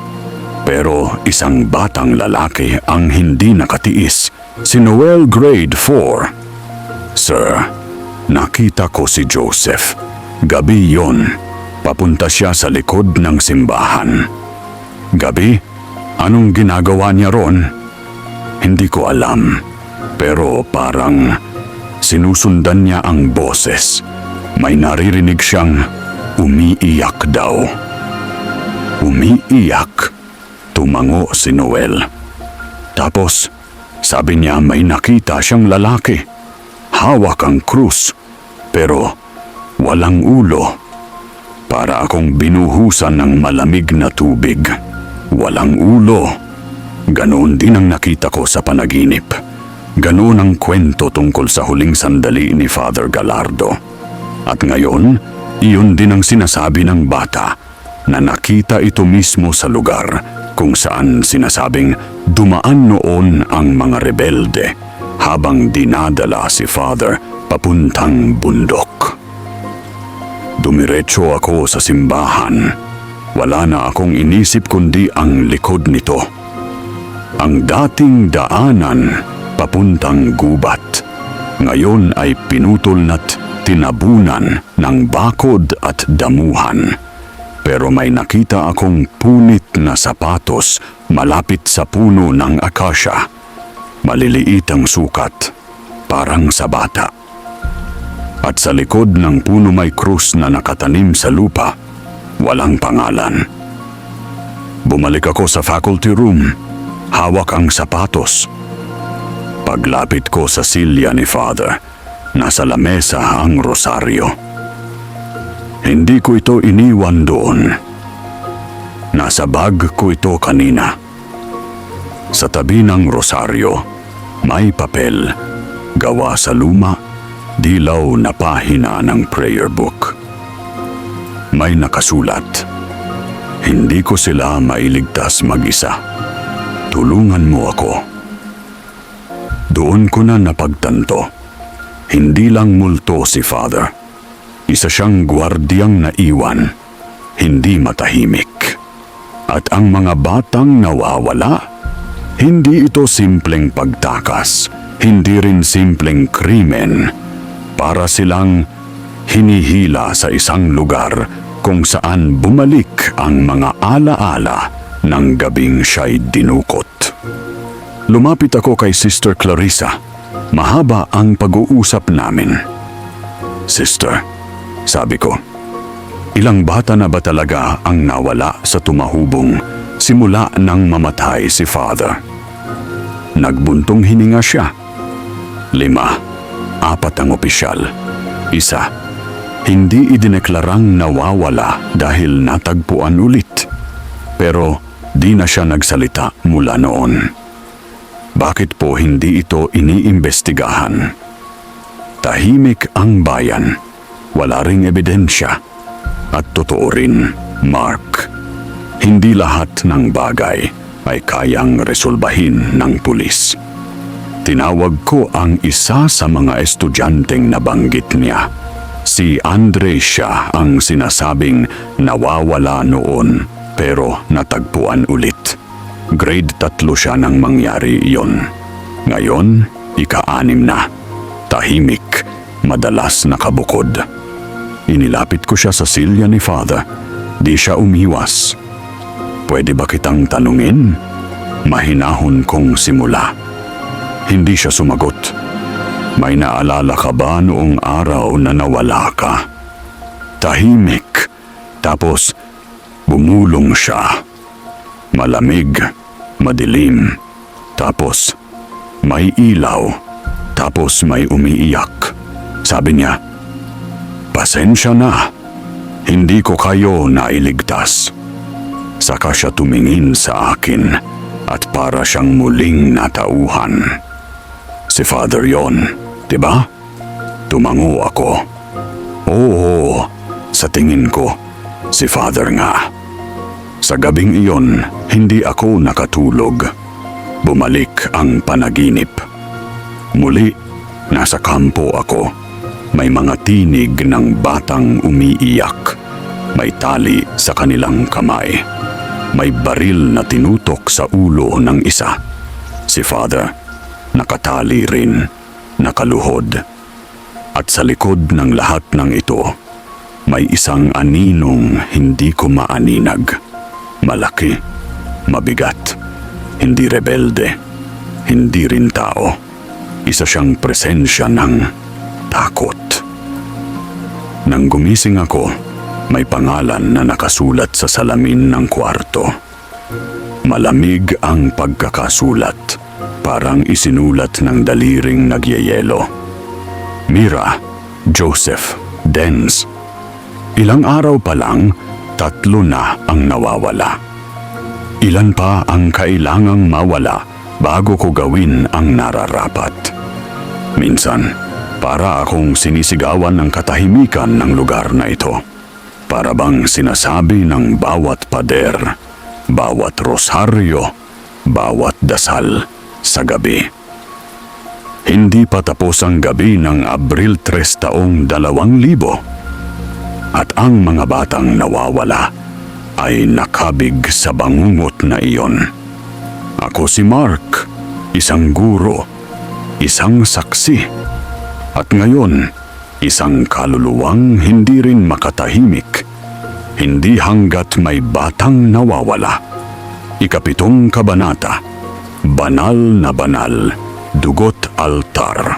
Pero isang batang lalaki ang hindi nakatiis, si Noel grade 4. Sir, nakita ko si Joseph. Gabi yon. Papunta siya sa likod ng simbahan. Gabi? Anong ginagawa niya ron? Hindi ko alam. Pero parang sinusundan niya ang boses. May naririnig siyang umiiyak daw. Umiiyak? Tumango si Noel. Tapos, sabi niya may nakita siyang lalaki. Hawak ang krus, pero walang ulo. Para akong binuhusan ng malamig na tubig. Walang ulo. Ganoon din ang nakita ko sa panaginip. Ganoon ang kwento tungkol sa huling sandali ni Father Gallardo. At ngayon, iyon din ang sinasabi ng bata na nakita ito mismo sa lugar kung saan sinasabing dumaan noon ang mga rebelde habang dinadala si Father papuntang bundok. Dumiretso ako sa simbahan. Wala na akong inisip kundi ang likod nito. Ang dating daanan papuntang gubat, ngayon ay pinutol na't tinabunan ng bakod at damuhan. Pero may nakita akong punit na sapatos malapit sa puno ng akasya. Maliliit ang sukat, parang sa bata. At sa likod ng puno may krus na nakatanim sa lupa, walang pangalan. Bumalik ako sa faculty room, hawak ang sapatos. Paglapit ko sa silya ni Father, nasa lamesa ang rosaryo. Hindi ko ito iniwan doon. Nasa bag ko ito kanina. Sa tabi ng rosaryo, may papel, gawa sa luma, dilaw na pahina ng prayer book. May nakasulat, "Hindi ko sila mailigtas mag-isa. Tulungan mo ako." Doon ko na napagtanto, hindi lang multo si Father. Isa siyang gwardiyang naiwan, hindi matahimik. At ang mga batang nawawala, hindi ito simpleng pagtakas, hindi rin simpleng krimen. Para silang hinihila sa isang lugar kung saan bumalik ang mga alaala ng gabing siya'y dinukot. Lumapit ako kay Sister Clarissa. Mahaba ang pag-uusap namin. "Sister," sabi ko, Ilang bata na ba talaga ang nawala sa tumahubong simula nang mamatay si Father? Nagbuntong hininga siya. 5, 4 ang opisyal. 1, hindi idineklarang nawawala dahil natagpuan ulit. Pero di na siya nagsalita mula noon. Bakit po hindi ito iniimbestigahan? Tahimik ang bayan. Wala ring ebidensya. At totoo rin, Mark, hindi lahat ng bagay ay kayang resolbahin ng pulis. Tinawag ko ang isa sa mga estudyanteng nabanggit niya. Si Andre siya ang sinasabing nawawala noon pero natagpuan ulit. Grade 3 siya nang mangyari iyon. Ngayon, ika-6 na. Tahimik, madalas nakabukod. Inilapit ko siya sa silya ni Father. Di siya umiwas. Pwede ba kitang tanungin? Mahinahon kong simula. Hindi siya sumagot. May naalala ka ba noong araw na nawala ka? Tahimik. Tapos, bumulong siya. Malamig, madilim. Tapos, may ilaw. Tapos may umiiyak. Sabi niya, "Pasensya na. Hindi ko kayo nailigtas." Saka siya tumingin sa akin at para siyang muling natauhan. Si Father yon, diba? Tumango ako. Oo, sa tingin ko, si Father nga. Sa gabing iyon, hindi ako nakatulog. Bumalik ang panaginip. Muli, nasa kampo ako. May mga tinig ng batang umiiyak. May tali sa kanilang kamay. May baril na tinutok sa ulo ng isa. Si Father, nakatali rin, nakaluhod. At sa likod ng lahat ng ito, may isang aninong hindi ko maaninag. Malaki, mabigat, hindi rebelde, hindi rin tao. Isa siyang presensya ng takot. Nang gumising ako, may pangalan na nakasulat sa salamin ng kwarto. Malamig ang pagkakasulat, parang isinulat ng daliring nagyayelo. Mira, Joseph, Denz. Ilang araw pa lang, 3 na ang nawawala. Ilan pa ang kailangang mawala bago ko gawin ang nararapat. Minsan, para akong sinisigawan ng katahimikan ng lugar na ito. Para bang sinasabi ng bawat pader, bawat rosaryo, bawat dasal sa gabi. Hindi pa tapos ang gabi ng Abril 3 taong 2000 at ang mga batang nawawala ay nakabig sa bangungot na iyon. Ako si Mark, isang guro, isang saksi, at ngayon, isang kaluluwang hindi rin makatahimik, hindi hanggat may batang nawawala. 7 kabanata, banal na banal, dugot altar.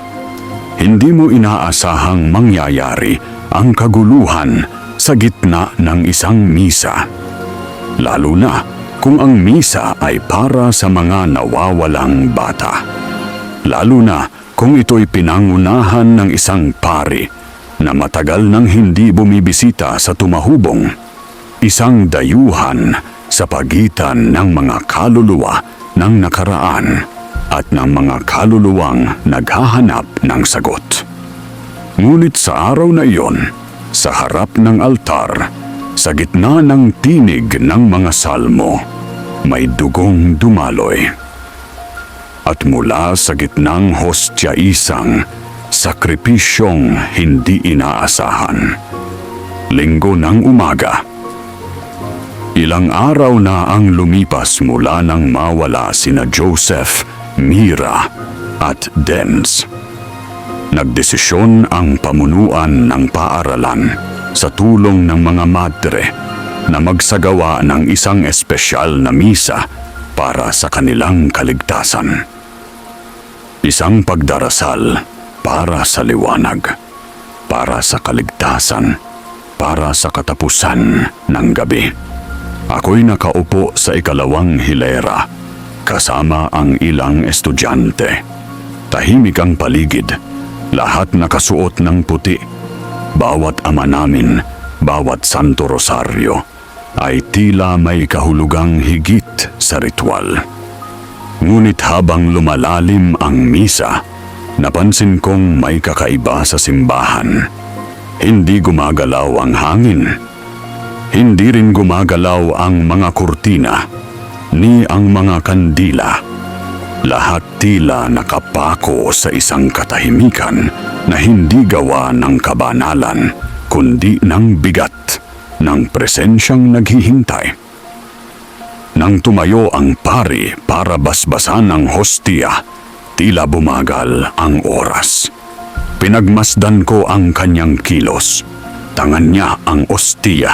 Hindi mo inaasahang mangyayari ang kaguluhan sa gitna ng isang misa. Lalo na kung ang misa ay para sa mga nawawalang bata. Lalo na kung ito'y pinangunahan ng isang pari na matagal nang hindi bumibisita sa tumahubong. Isang dayuhan sa pagitan ng mga kaluluwa ng nakaraan at ng mga kaluluwang naghahanap ng sagot. Ngunit sa araw na iyon, sa harap ng altar, sa gitna ng tinig ng mga salmo, may dugong dumaloy. At mula sa gitnang hostya isang sakripisyong hindi inaasahan. Linggo ng umaga. Ilang araw na ang lumipas mula nang mawala sina Joseph, Mira at Denz. Nagdesisyon ang pamunuan ng paaralan sa tulong ng mga madre na magsagawa ng isang espesyal na misa para sa kanilang kaligtasan. Isang pagdarasal para sa liwanag, para sa kaligtasan, para sa katapusan ng gabi. Ako'y nakaupo sa ikalawang hilera, kasama ang ilang estudyante. Tahimik ang paligid, lahat nakasuot ng puti. Bawat ama namin, bawat Santo Rosario, ay tila may kahulugang higit sa ritual. Ngunit habang lumalalim ang misa, napansin kong may kakaiba sa simbahan. Hindi gumagalaw ang hangin. Hindi rin gumagalaw ang mga kurtina, ni ang mga kandila. Lahat tila nakapako sa isang katahimikan na hindi gawa ng kabanalan, kundi ng bigat ng presensyang naghihintay. Nang tumayo ang pari para basbasan ang hostia, tila bumagal ang oras. Pinagmasdan ko ang kanyang kilos. Tangan niya ang ostia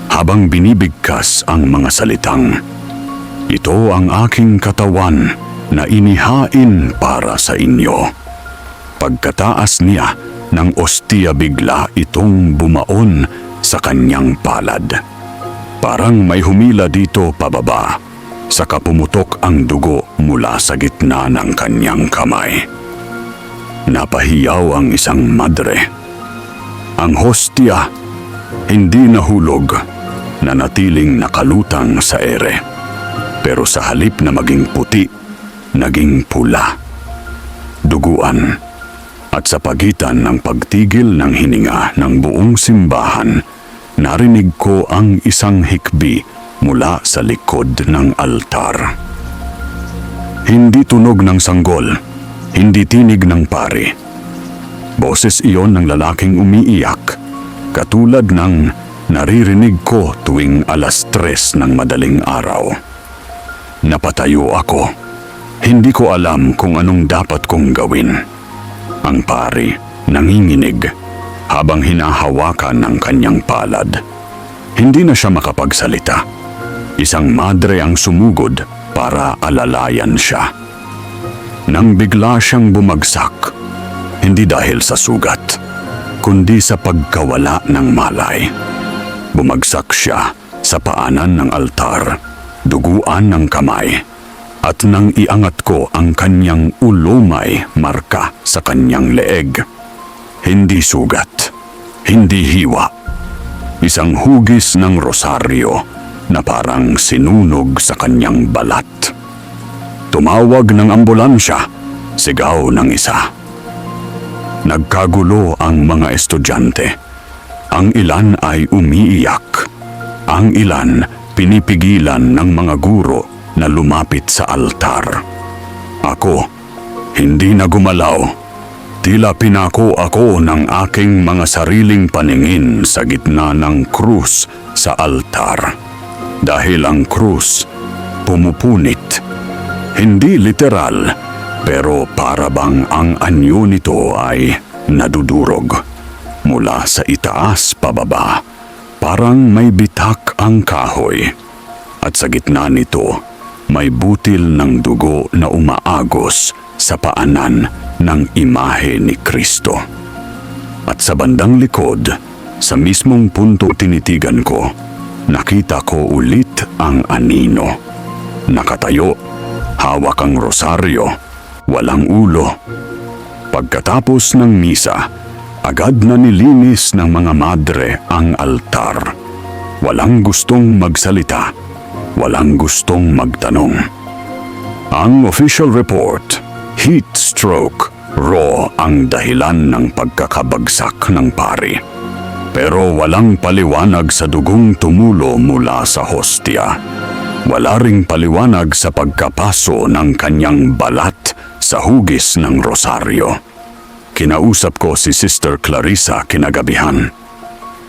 habang binibigkas ang mga salitang, "Ito ang aking katawan na inihain para sa inyo." Pagkataas niya ng ostia, bigla itong bumaon sa kanyang palad. Parang may humila dito pababa, saka pumutok ang dugo mula sa gitna ng kanyang kamay. Napahiyaw ang isang madre. Ang hostia hindi nahulog, nanatiling nakalutang sa ere. Pero sa halip na maging puti, naging pula, duguan. At sa pagitan ng pagtigil ng hininga ng buong simbahan, narinig ko ang isang hikbi mula sa likod ng altar. Hindi tunog ng sanggol, hindi tinig ng pari. Boses iyon ng lalaking umiiyak, katulad ng naririnig ko tuwing 3:00 ng madaling araw. Napatayo ako. Hindi ko alam kung anong dapat kong gawin. Ang pari nanginginig habang hinahawakan ng kanyang palad. Hindi na siya makapagsalita. Isang madre ang sumugod para alalayan siya. Nang bigla siyang bumagsak, hindi dahil sa sugat, kundi sa pagkawala ng malay. Bumagsak siya sa paanan ng altar, duguan ng kamay, at nang iangat ko ang kanyang ulo, may marka sa kanyang leeg. Hindi sugat, hindi hiwa. Isang hugis ng rosaryo na parang sinunog sa kanyang balat. Tumawag ng ambulansya, sigaw ng isa. Nagkagulo ang mga estudyante. Ang ilan ay umiiyak. Ang ilan pinipigilan ng mga guro na lumapit sa altar. Ako, hindi na gumalaw. Tila pinako ako ng aking mga sariling paningin sa gitna ng krus sa altar. Dahil ang krus pumupunit. Hindi literal, pero para bang ang anyo nito ay nadudurog. Mula sa itaas pababa, parang may bitak ang kahoy. At sa gitna nito, may butil ng dugo na umaagos sa paanan ng imahe ni Kristo. At sa bandang likod, sa mismong punto tinitigan ko, nakita ko ulit ang anino. Nakatayo, hawak ang rosaryo, walang ulo. Pagkatapos ng misa, agad na nilinis ng mga madre ang altar. Walang gustong magsalita, walang gustong magtanong. Ang official report, heat stroke, raw ang dahilan ng pagkakabagsak ng pari. Pero walang paliwanag sa dugong tumulo mula sa hostia. Wala ring paliwanag sa pagkapaso ng kanyang balat sa hugis ng rosaryo. Kinausap ko si Sister Clarissa kinagabihan.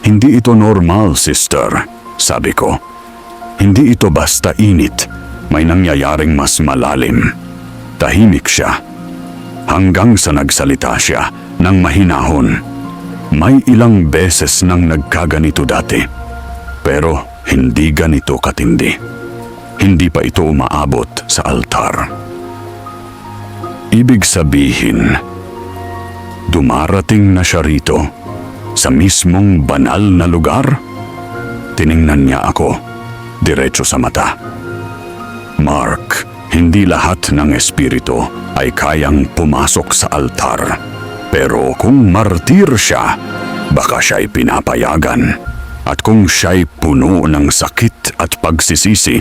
"Hindi ito normal, sister," sabi ko. "Hindi ito basta init. May nangyayaring mas malalim." Tahimik siya. Hanggang sa nagsalita siya ng mahinahon. "May ilang beses nang nagkaganito dati. Pero hindi ganito katindi. Hindi pa ito umaabot sa altar." Ibig sabihin, dumarating na siya rito Sa mismong banal na lugar? Tiningnan niya ako, diretso sa mata. Mark, hindi lahat ng espiritu ay kayang pumasok sa altar. Pero kung martir siya, baka siya'y pinapayagan. At kung siya'y puno ng sakit at pagsisisi,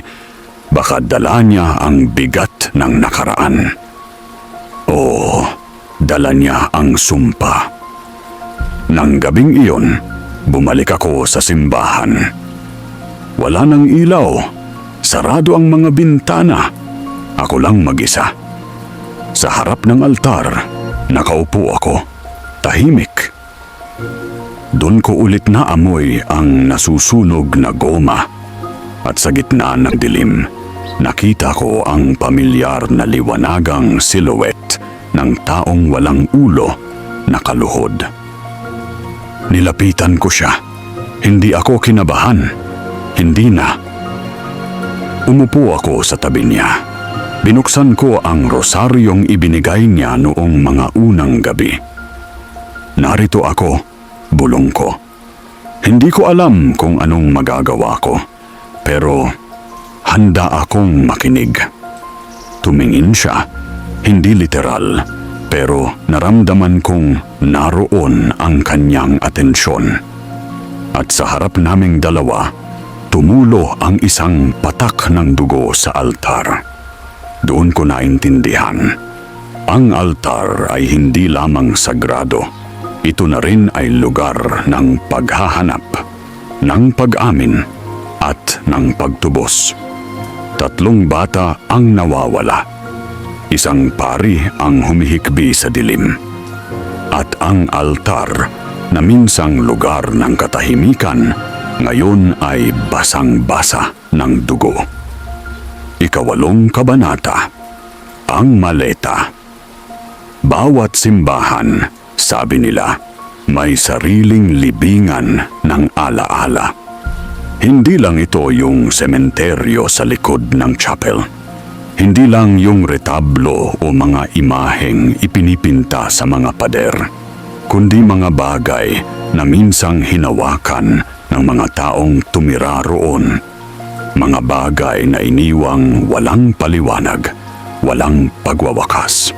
baka dala niya ang bigat ng nakaraan. O dala niya ang sumpa. Nang gabing iyon, bumalik ako sa simbahan. Wala nang ilaw, sarado ang mga bintana. Ako lang mag-isa. Sa harap ng altar, nakaupo ako, tahimik. Doon ko ulit naamoy ang nasusunog na goma. At sa gitna ng dilim, nakita ko ang pamilyar na liwanagang silhouette ng taong walang ulo na kaluhod. Nilapitan ko siya. Hindi ako kinabahan. Hindi na. Umupo ako sa tabi niya. Binuksan ko ang rosaryong ibinigay niya noong mga unang gabi. Narito ako, bulong ko. Hindi ko alam kung anong magagawa ko, pero handa akong makinig. Tumingin siya, hindi literal, pero naramdaman kong naroon ang kanyang atensyon. At sa harap naming dalawa, tumulo ang isang patak ng dugo sa altar. Doon ko naintindihan. Ang altar ay hindi lamang sagrado. Ito na rin ay lugar ng paghahanap, ng pag-amin, at ng pagtubos. 3 bata ang nawawala. Isang pari ang humihikbi sa dilim. At ang altar na minsang lugar ng katahimikan, ngayon ay basang-basa ng dugo. 8 kabanata, ang maleta. Bawat simbahan, sabi nila, may sariling libingan ng alaala. Hindi lang ito yung sementeryo sa likod ng chapel. Hindi lang yung retablo o mga imaheng ipinipinta sa mga pader, kundi mga bagay na minsang hinawakan ng mga taong tumira roon. Mga bagay na iniwang walang paliwanag, walang pagwawakas.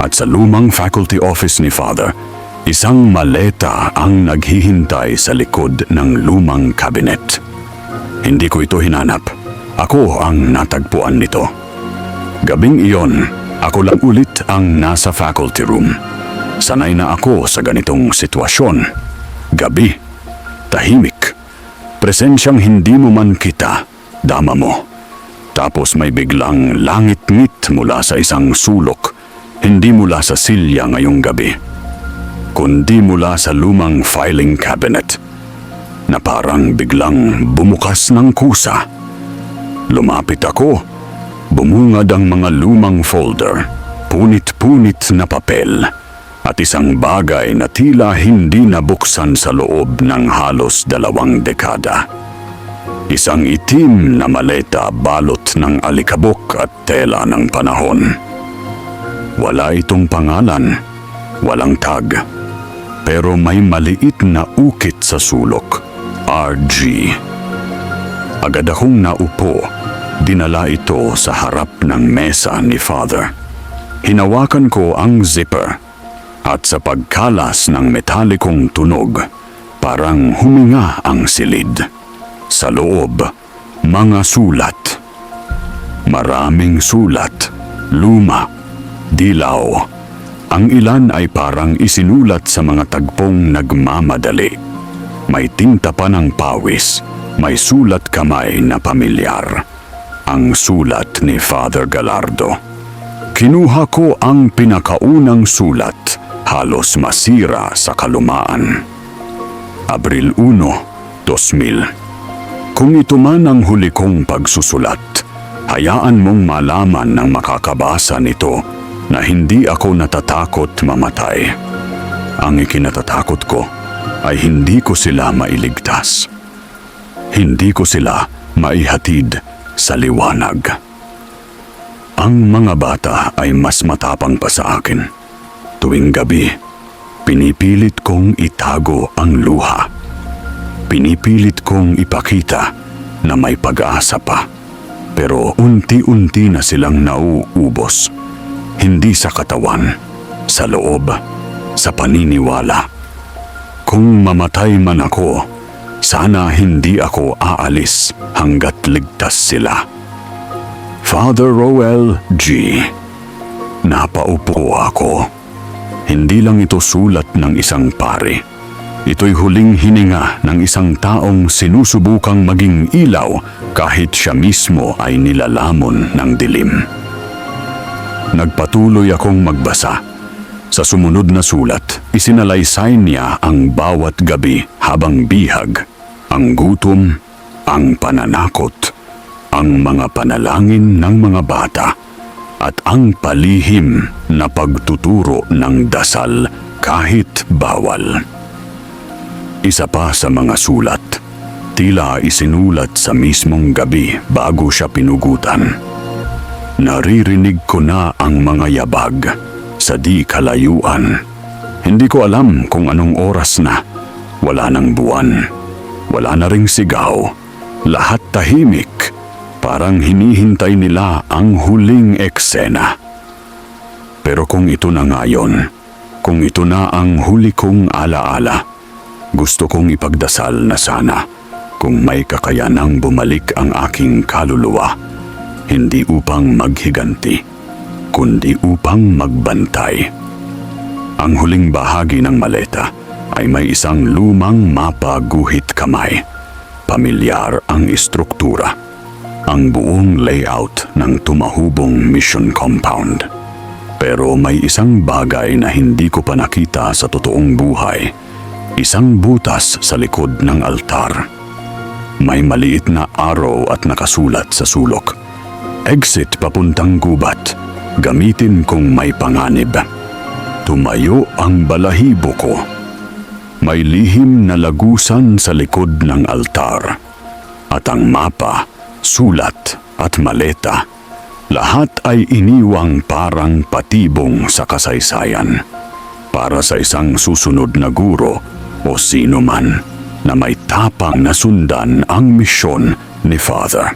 At sa lumang faculty office ni Father, isang maleta ang naghihintay sa likod ng lumang cabinet. Hindi ko ito hinanap. Ako ang natagpuan nito. Gabing iyon, ako lang ulit ang nasa faculty room. Sanay na ako sa ganitong sitwasyon. Gabi, tahimik, presensyang hindi mo man kita, dama mo. Tapos may biglang langit-ngit mula sa isang sulok, hindi mula sa silya ngayong gabi, kundi mula sa lumang filing cabinet na parang biglang bumukas ng kusa. Lumapit ako, bumungad ang mga lumang folder, punit-punit na papel, at isang bagay na tila hindi nabuksan sa loob ng halos 2 dekada. Isang itim na maleta balot ng alikabok at tela ng panahon. Wala itong pangalan, walang tag, pero may maliit na ukit sa sulok, RG. Agad akong naupo, dinala ito sa harap ng mesa ni Father. Hinawakan ko ang zipper, at sa pagkalas ng metalikong tunog, parang huminga ang silid. Sa loob, mga sulat. Maraming sulat, luma, dilaw. Ang ilan ay parang isinulat sa mga tagpong nagmamadali. May tinta pa ng pawis, may sulat kamay na pamilyar. Ang sulat ni Father Gallardo. Kinuha ko ang pinakaunang sulat, halos masira sa kalumaan. Abril 1, 2000. Kung ito man ang huli kong pagsusulat, hayaan mong malaman ng makakabasa nito na hindi ako natatakot mamatay. Ang ikinatatakot ko ay hindi ko sila mailigtas. Hindi ko sila maihatid sa liwanag. Ang mga bata ay mas matapang pa sa akin. Tuwing gabi, Pinipilit kong itago ang luha. Pinipilit kong ipakita na may pag-asa pa. Pero unti-unti na silang nauubos. Hindi sa katawan, sa loob, sa paniniwala. Kung mamatay man ako, sana hindi ako aalis hanggat ligtas sila. Father Roel G. Napaupo ako. Hindi lang ito sulat ng isang pari. Ito'y huling hininga ng isang taong sinusubukang maging ilaw kahit siya mismo ay nilalamon ng dilim. Nagpatuloy akong magbasa. Sa sumunod na sulat, isinalaysay niya ang bawat gabi habang bihag, ang gutom, ang pananakot, ang mga panalangin ng mga bata, at ang palihim na pagtuturo ng dasal kahit bawal. Isa pa sa mga sulat, tila isinulat sa mismong gabi bago siya pinugutan. Naririnig ko na ang mga yabag sa di kalayuan. Hindi ko alam kung anong oras na. Wala nang buwan. Wala na ring sigaw. Lahat tahimik. Parang hinihintay nila ang huling eksena. Pero kung ito na ngayon, kung ito na ang huli kong alaala, gusto kong ipagdasal na sana kung may kakayanang bumalik ang aking kaluluwa, hindi upang maghiganti, kundi upang magbantay. Ang huling bahagi ng maleta ay may isang lumang mapa guhit kamay. Pamilyar ang istruktura, ang buong layout ng tumahubong mission compound. Pero may isang bagay na hindi ko pa nakita sa totoong buhay. Isang butas sa likod ng altar. May maliit na arrow at nakasulat sa sulok. Exit papuntang gubat. Gamitin kung may panganib. Tumayo ang balahibo ko. May lihim na lagusan sa likod ng altar. At ang mapa, sulat at maleta, lahat ay iniwang parang patibong sa kasaysayan. Para sa isang susunod na guro o sino man na may tapang na sundan ang misyon ni Father.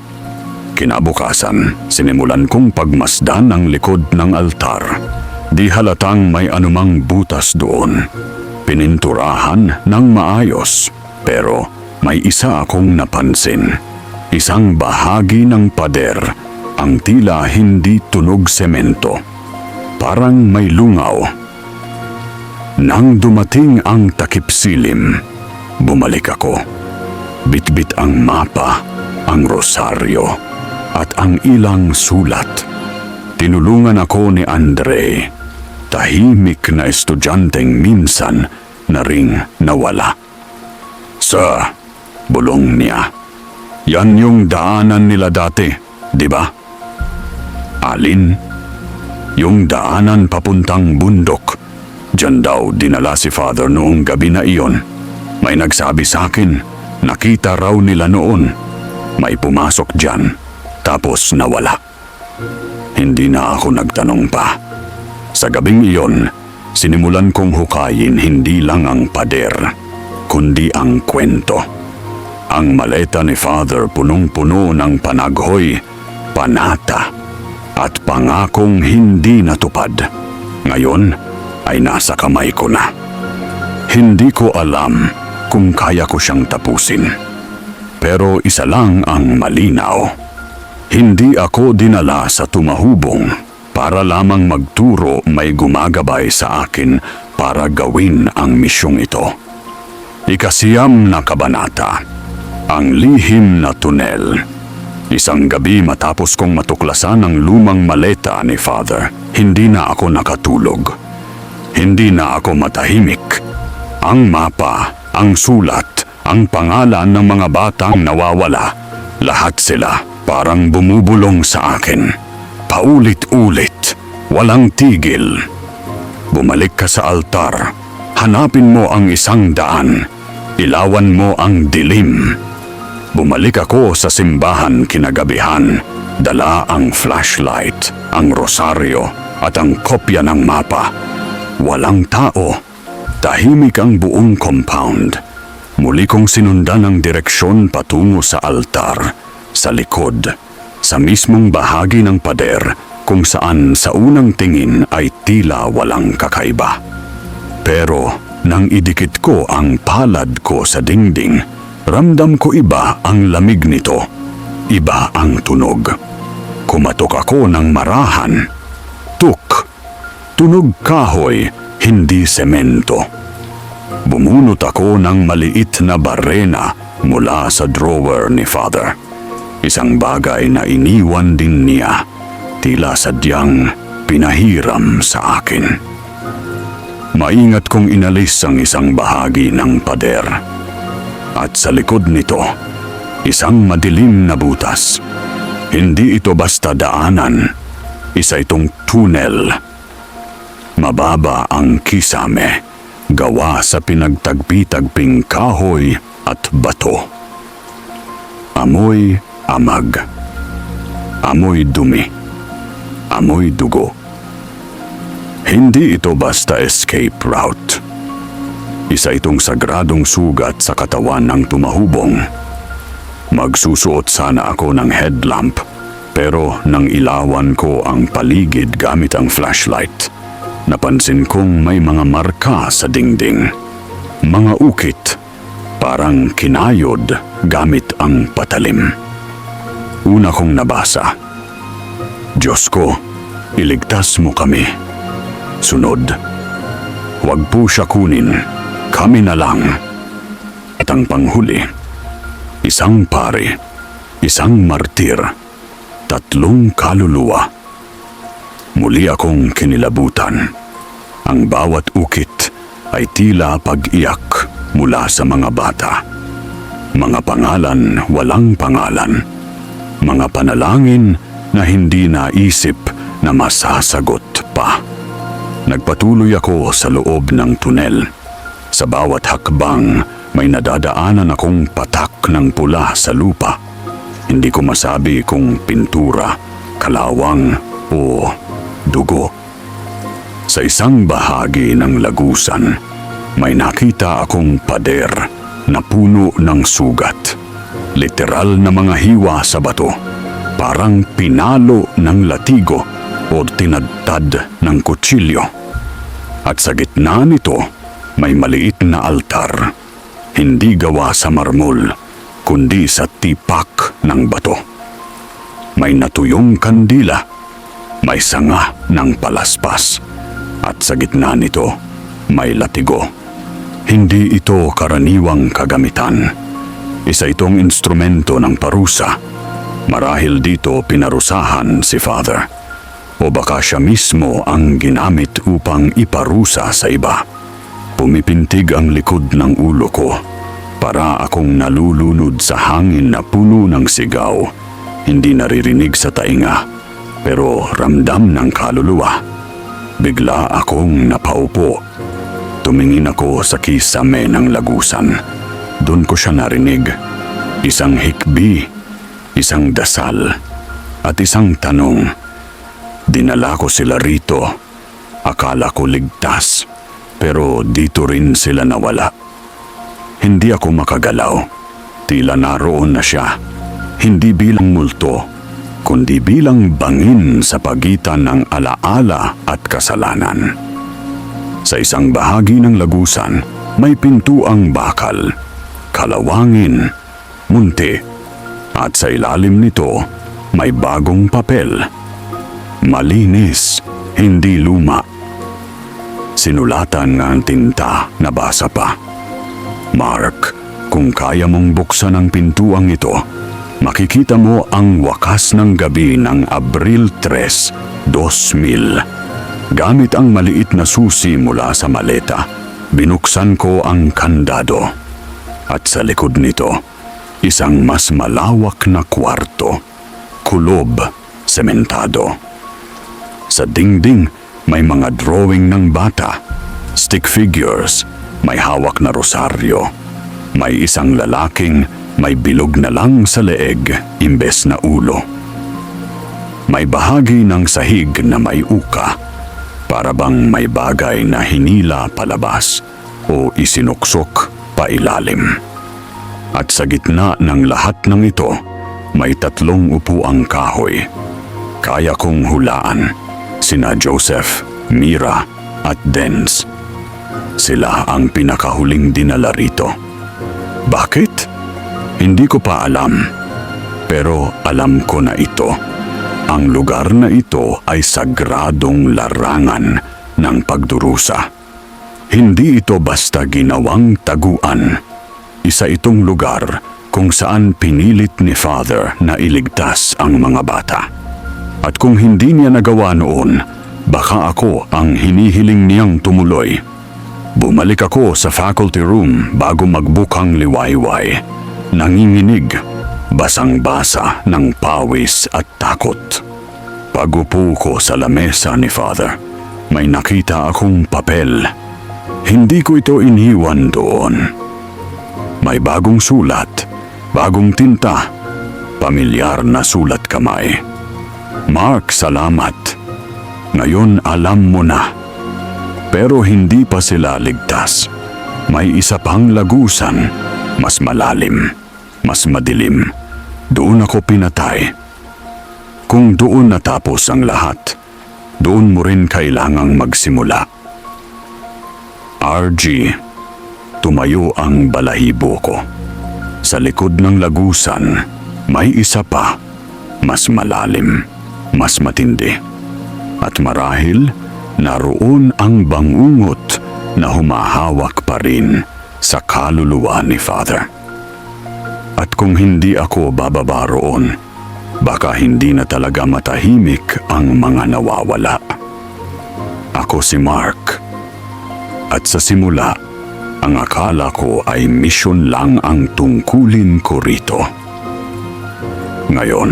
Kinabukasan, sinimulan kong pagmasdan ang likod ng altar. Di halatang may anumang butas doon. Pininturahan ng maayos, pero may isa akong napansin. Isang bahagi ng pader, ang tila hindi tunog semento. Parang may lungaw. Nang dumating ang takip silim, bumalik ako. Bitbit ang mapa, ang rosaryo, at ang ilang sulat. Tinulungan ako ni Andre, tahimik na estudyanteng minsan na ring nawala. Sir, bulong niya. Yan yung daanan nila dati, di ba? Alin? Yung daanan papuntang bundok. Diyan daw dinala si Father noong gabi na iyon. May nagsabi sa akin, nakita raw nila noon. May pumasok diyan, tapos nawala. Hindi na ako nagtanong pa. Sa gabing iyon, sinimulan kong hukayin hindi lang ang pader, kundi ang kwento. Ang maleta ni Father punong-puno ng panaghoy, panata, at pangakong hindi natupad. Ngayon, ay nasa kamay ko na. Hindi ko alam kung kaya ko siyang tapusin. Pero isa lang ang malinaw. Hindi ako dinala sa tumahubong para lamang magturo may gumagabay sa akin para gawin ang misyong ito. Ikasiyam na kabanata. Ang lihim na tunel. Isang gabi matapos kong matuklasan ang lumang maleta ni Father, hindi na ako nakatulog. Hindi na ako matahimik. Ang mapa, ang sulat, ang pangalan ng mga batang nawawala, lahat sila parang bumubulong sa akin. Paulit-ulit, walang tigil. Bumalik ka sa altar. Hanapin mo ang isang daan. Ilawan mo ang dilim. Bumalik ako sa simbahan kinagabihan. Dala ang flashlight, ang rosaryo, at ang kopya ng mapa. Walang tao. Tahimik ang buong compound. Muli kong sinundan ang direksyon patungo sa altar, sa likod, sa mismong bahagi ng pader kung saan sa unang tingin ay tila walang kakaiba. Pero nang idikit ko ang palad ko sa dingding, ramdam ko iba ang lamig nito, iba ang tunog. Kumatok ako ng marahan. Tuk! Tunog kahoy, hindi semento. Bumunot ako ng maliit na barena mula sa drawer ni Father. Isang bagay na iniwan din niya, tila sadyang pinahiram sa akin. Maingat kong inalis ang isang bahagi ng pader. At sa likod nito, isang madilim na butas. Hindi ito basta daanan, isa itong tunnel. Mababa ang kisame, gawa sa pinagtagpi-tagping kahoy at bato. Amoy amag. Amoy dumi. Amoy dugo. Hindi ito basta escape route. Isa itong sagradong sugat sa katawan ng tumahubong. Magsusuot sana ako ng headlamp, pero nang ilawan ko ang paligid gamit ang flashlight, napansin kong may mga marka sa dingding. Mga ukit, parang kinayod gamit ang patalim. Una kong nabasa, "Diyos ko, iligtas mo kami." Sunod, "Huwag po siya kunin, kami na lang." At ang panghuli, isang pari, isang martir, 3 kaluluwa. Muli akong kinilabutan. Ang bawat ukit ay tila pag-iyak mula sa mga bata. Mga pangalan walang pangalan. Mga panalangin na hindi naisip na masasagot pa. Nagpatuloy ako sa loob ng tunel. Sa bawat hakbang, may nadadaanan akong patak ng pula sa lupa. Hindi ko masabi kung pintura, kalawang o dugo. Sa isang bahagi ng lagusan, may nakita akong pader na puno ng sugat. Literal na mga hiwa sa bato, parang pinalo ng latigo o tinadtad ng kutsilyo. At sa gitna nito, may maliit na altar, hindi gawa sa marmol, kundi sa tipak ng bato. May natuyong kandila, may sanga ng palaspas, at sa gitna nito, may latigo. Hindi ito karaniwang kagamitan. Isa itong instrumento ng parusa. Marahil dito pinarusahan si Father. O baka siya mismo ang ginamit upang iparusa sa iba. Pumipintig ang likod ng ulo ko. Para akong nalulunod sa hangin na puno ng sigaw. Hindi naririnig sa tainga, pero ramdam ng kaluluwa. Bigla akong napaupo. Tumingin ako sa kisame ng lagusan. Doon ko siya narinig. Isang hikbi, isang dasal, at isang tanong. Dinala ko sila rito. Akala ko ligtas, pero dito rin sila nawala. Hindi ako makagalaw. Tila naroon na siya. Hindi bilang multo, kundi bilang bangin sa pagitan ng alaala at kasalanan. Sa isang bahagi ng lagusan, may pintuang bakal, kalawangin, munti, at sa ilalim nito, may bagong papel. Malinis, hindi luma. Sinulatan nga ang tinta, nabasa pa. Mark, kung kaya mong buksan ang pintuang ito, makikita mo ang wakas ng gabi ng Abril 3, 2000. Gamit ang maliit na susi mula sa maleta, binuksan ko ang kandado. At sa likod nito, isang mas malawak na kwarto, kulob, sementado. Sa dingding, may mga drawing ng bata, stick figures, may hawak na rosaryo. May isang lalaking may bilog na lang sa leeg imbes na ulo. May bahagi ng sahig na may uka, para bang may bagay na hinila palabas. o isinuksok pailalim. At sa gitna ng lahat ng ito, may 3 upuang kahoy. Kaya kong hulaan, sina Joseph, Mira at Dens. Sila ang pinakahuling dinala rito. Bakit? Hindi ko pa alam. Pero alam ko na ito. Ang lugar na ito ay sagradong larangan ng pagdurusa. Hindi ito basta ginawang taguan. Isa itong lugar kung saan pinilit ni Father na iligtas ang mga bata. At kung hindi niya nagawa noon, baka ako ang hinihiling niyang tumuloy. Bumalik ako sa faculty room bago magbukang liwayway. Nanginginig, basang-basa ng pawis at takot. Pagupo ko sa lamesa ni Father, may nakita akong papel. Hindi ko ito iniwan doon. May bagong sulat, bagong tinta, pamilyar na sulat kamay. Mark, salamat. Ngayon alam mo na. Pero hindi pa sila ligtas. May isa pang lagusan, mas malalim, mas madilim. Doon ako pinatay. Kung doon natapos ang lahat, doon mo rin kailangang magsimula. RG, tumayo ang balahibo ko. Sa likod ng lagusan, may isa pa, mas malalim, mas matindi. At marahil, naroon ang bangungot na humahawak pa rin sa kaluluwa ni Father. At kung hindi ako bababa roon, baka hindi na talaga matahimik ang mga nawawala. Ako si Mark. At sa simula, ang akala ko ay misyon lang ang tungkulin ko rito. Ngayon,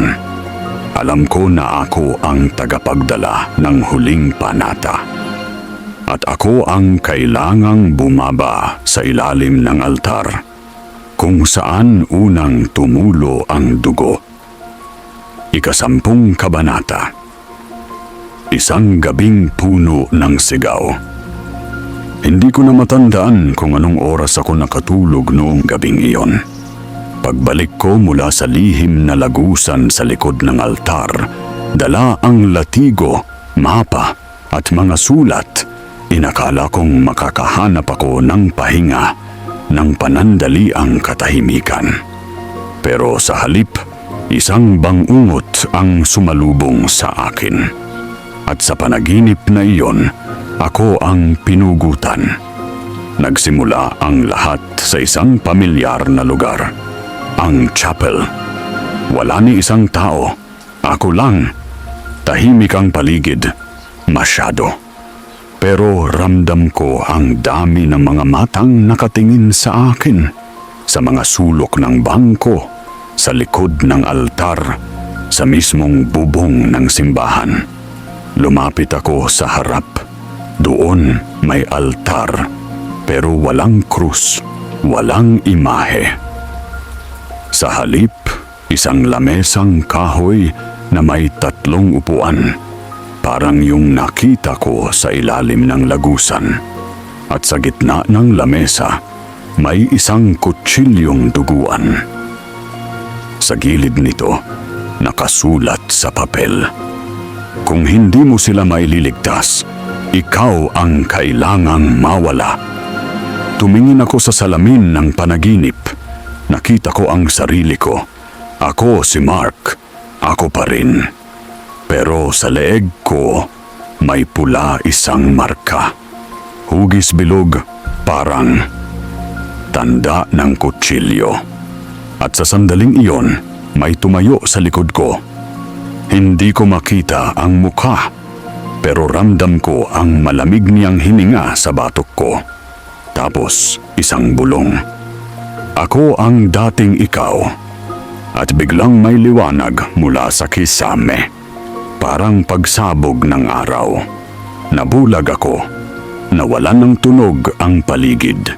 alam ko na ako ang tagapagdala ng huling panata. At ako ang kailangang bumaba sa ilalim ng altar kung saan unang tumulo ang dugo. 10 kabanata. Isang gabing puno ng sigaw. Hindi ko na matandaan kung anong oras ako nakatulog noong gabing iyon. Pagbalik ko mula sa lihim na lagusan sa likod ng altar, dala ang latigo, mapa at mga sulat. Inakala kong makakahanap ako ng pahinga, ng panandaliang katahimikan. Pero sa halip, isang bangungot ang sumalubong sa akin. At sa panaginip na iyon, ako ang pinugutan. Nagsimula ang lahat sa isang pamilyar na lugar. Ang chapel. Wala ni isang tao. Ako lang. Tahimik ang paligid. Masyado. Pero ramdam ko ang dami ng mga matang nakatingin sa akin. Sa mga sulok ng bangko. Sa likod ng altar. Sa mismong bubong ng simbahan. Lumapit ako sa harap. Doon may altar, pero walang krus, walang imahe. Sa halip, isang lamesang kahoy na may 3 upuan, parang yung nakita ko sa ilalim ng lagusan. At sa gitna ng lamesa, may isang kutsilyong duguan. Sa gilid nito, nakasulat sa papel, "Kung hindi mo sila maililigtas, ikaw ang kailangang mawala." Tumingin ako sa salamin ng panaginip. Nakita ko ang sarili ko. Ako si Mark. Ako pa rin. Pero sa leeg ko, may pula isang marka. Hugis bilog, parang tanda ng kutsilyo. At sa sandaling iyon, may tumayo sa likod ko. Hindi ko makita ang mukha. Pero ramdam ko ang malamig niyang hininga sa batok ko. Tapos isang bulong. Ako ang dating ikaw. At biglang may liwanag mula sa kisame. Parang pagsabog ng araw. Nabulag ako. Nawalan ng tunog ang paligid.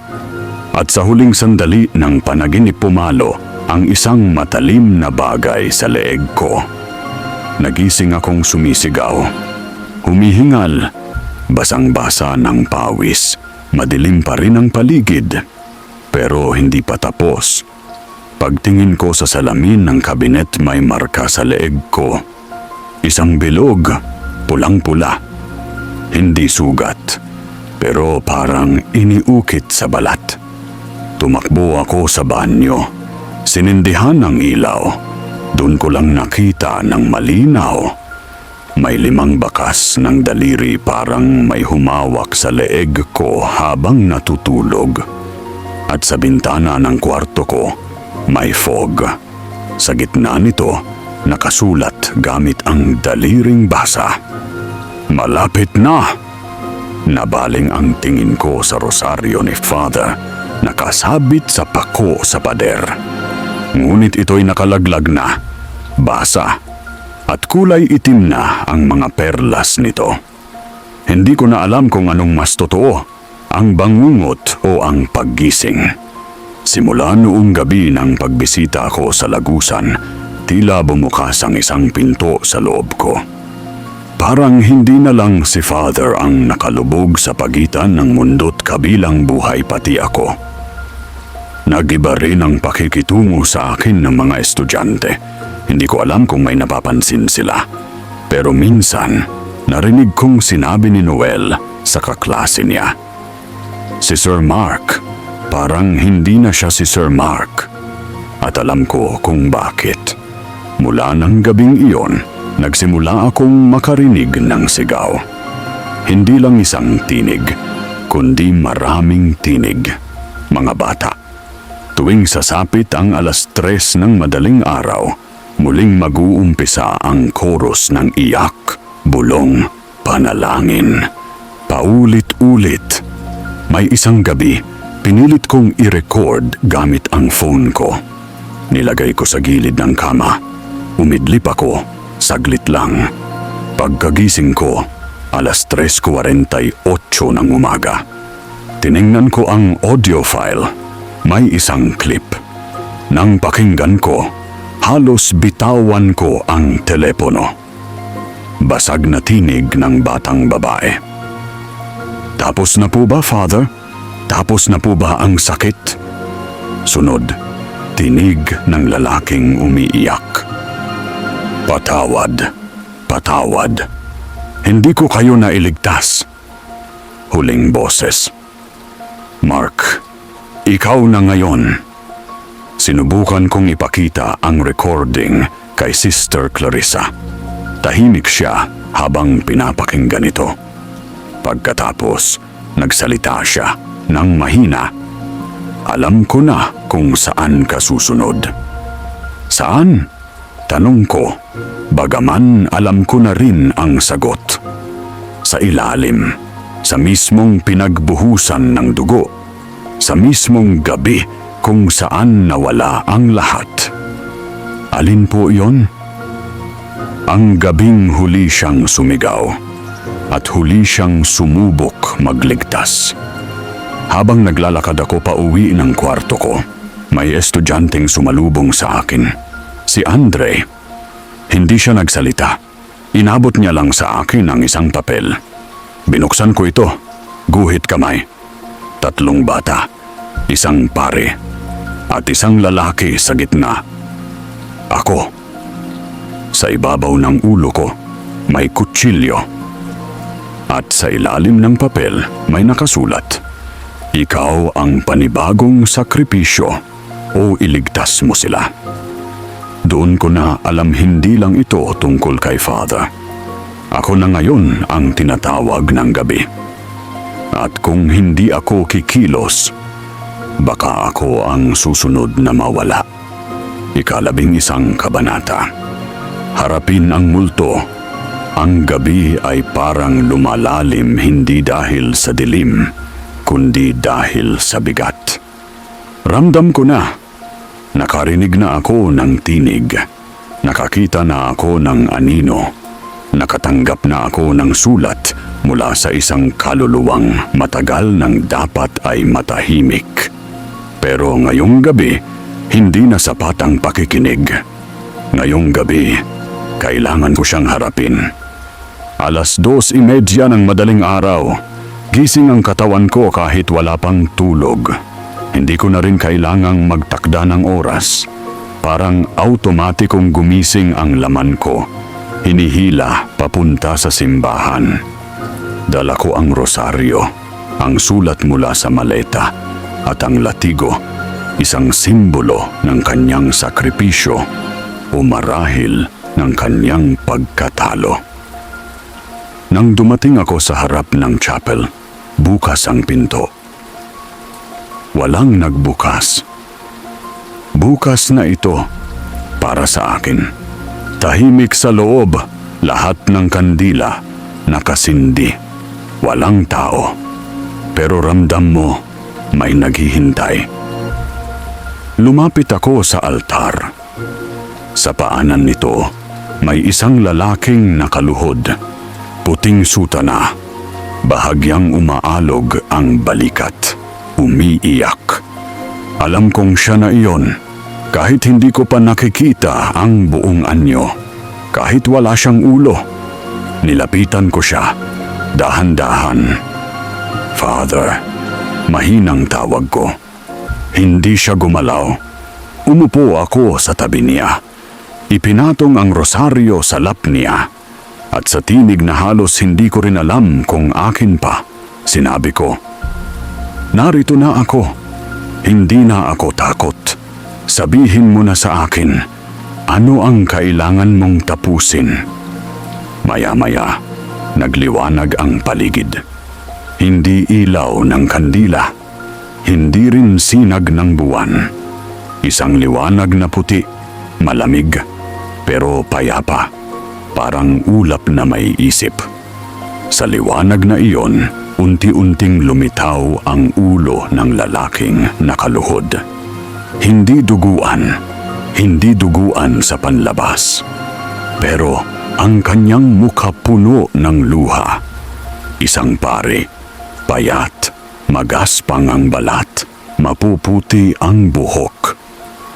At sa huling sandali ng panaginip pumalo ang isang matalim na bagay sa leeg ko. Nagising akong sumisigaw. Humihingal, basang-basa ng pawis, Madilim pa rin ang paligid, pero hindi pa tapos. Pagtingin ko sa salamin ng kabinet, may marka sa leeg ko. Isang bilog, pulang-pula. Hindi sugat, pero parang iniukit sa balat. Tumakbo ako sa banyo. Sinindihan ang ilaw. Doon ko lang nakita ng malinaw. May 5 bakas ng daliri, parang may humawak sa leeg ko habang natutulog. At sa bintana ng kwarto ko, may fog. Sa gitna nito, nakasulat gamit ang daliring basa. Malapit na! Nabaling ang tingin ko sa rosaryo ni Father, nakasabit sa pako sa pader. Ngunit ito'y nakalaglag na, basa, at kulay itim na ang mga perlas nito. Hindi ko na alam kung anong mas totoo, ang bangungot o ang paggising. Simula noong gabi ng pagbisita ko sa lagusan, tila bumukas ang isang pinto sa loob ko. Parang hindi na lang si Father ang nakalubog sa pagitan ng mundo't kabilang buhay, pati ako. Nagiba rin ang pakikitungo sa akin ng mga estudyante. Hindi ko alam kung may napapansin sila. Pero minsan, narinig kong sinabi ni Noel sa kaklase niya, "Si Sir Mark, parang hindi na siya si Sir Mark." At alam ko kung bakit. Mula ng gabing iyon, nagsimula akong makarinig ng sigaw. Hindi lang isang tinig, kundi maraming tinig. Mga bata. Tuwing sasapit ang 3:00 ng madaling araw, muling mag-uumpisa ang chorus ng iyak, bulong, panalangin. Paulit-ulit. May isang gabi, pinilit kong i-record gamit ang phone ko. Nilagay ko sa gilid ng kama. Umidlip ako, saglit lang. Pagkagising ko, 3:48 ng umaga. Tiningnan ko ang audio file. May isang clip. Nang pakinggan ko, halos bitawan ko ang telepono. Basag na tinig ng batang babae. "Tapos na po ba, Father? Tapos na po ba ang sakit?" Sunod, tinig ng lalaking umiiyak. "Patawad, patawad. Hindi ko kayo nailigtas." Huling boses. "Mark, ikaw na ngayon." Sinubukan kong ipakita ang recording kay Sister Clarissa. Tahimik siya habang pinapakinggan ito. Pagkatapos, nagsalita siya ng mahina. "Alam ko na kung saan ka susunod." "Saan?" tanong ko, bagaman alam ko na rin ang sagot. "Sa ilalim, sa mismong pinagbuhusan ng dugo, sa mismong gabi kung saan nawala ang lahat." "Alin po yon?" "Ang gabing huli siyang sumigaw at huli siyang sumubok magligtas." Habang naglalakad ako pauwi ng kwarto ko, may estudyanteng sumalubong sa akin. Si Andre. Hindi siya nagsalita. Inabot niya lang sa akin ang isang papel. Binuksan ko ito. Guhit kamay. 3 bata. Isang pare. At isang lalaki sa gitna. Ako. Sa ibabaw ng ulo ko, may kutsilyo. At sa ilalim ng papel, may nakasulat, "Ikaw ang panibagong sakripisyo o iligtas mo sila." Doon ko na alam hindi lang ito tungkol kay Father. Ako na ngayon ang tinatawag ng gabi. At kung hindi ako kikilos, baka ako ang susunod na mawala. 11 kabanata. Harapin ang multo. Ang gabi ay parang lumalalim, hindi dahil sa dilim, kundi dahil sa bigat. Ramdam ko na. Nakarinig na ako ng tinig. Nakakita na ako ng anino. Nakatanggap na ako ng sulat mula sa isang kaluluwang matagal nang dapat ay matahimik. Pero ngayong gabi, hindi na sapat ang pakikinig. Ngayong gabi, kailangan ko siyang harapin. 2:30 ng madaling araw. Gising ang katawan ko kahit wala pang tulog. Hindi ko na rin kailangang magtakda ng oras. Parang automatikong gumising ang laman ko. Hinihila papunta sa simbahan. Dala ko ang rosaryo, ang sulat mula sa maleta, at ang latigo, isang simbolo ng kanyang sakripisyo o marahil ng kanyang pagkatalo. Nang dumating ako sa harap ng chapel, bukas ang pinto. Walang nagbukas. Bukas na ito para sa akin. Tahimik sa loob, lahat ng kandila nakasindi. Walang tao. Pero ramdam mo, may naghihintay. Lumapit ako sa altar. Sa paanan nito, may isang lalaking nakaluhod. Puting sutana. Bahagyang umaalog ang balikat. Umiiyak. Alam kong siya na iyon. Kahit hindi ko pa nakikita ang buong anyo. Kahit wala siyang ulo. Nilapitan ko siya. Dahan-dahan. Father, mahinang tawag ko. Hindi siya gumalaw. Umupo ako sa tabi niya. Ipinatong ang rosaryo sa lap niya. At sa tinig na halos hindi ko rin alam kung akin pa, sinabi ko, narito na ako. Hindi na ako takot. Sabihin mo na sa akin, ano ang kailangan mong tapusin? Maya-maya, nagliwanag ang paligid. Hindi ilaw ng kandila. Hindi rin sinag ng buwan. Isang liwanag na puti, malamig, pero payapa. Parang ulap na may isip. Sa liwanag na iyon, unti-unting lumitaw ang ulo ng lalaking nakaluhod. Hindi duguan sa panlabas. Pero ang kanyang mukha puno ng luha. Isang pari, payat, magaspang ang balat, mapuputi ang buhok.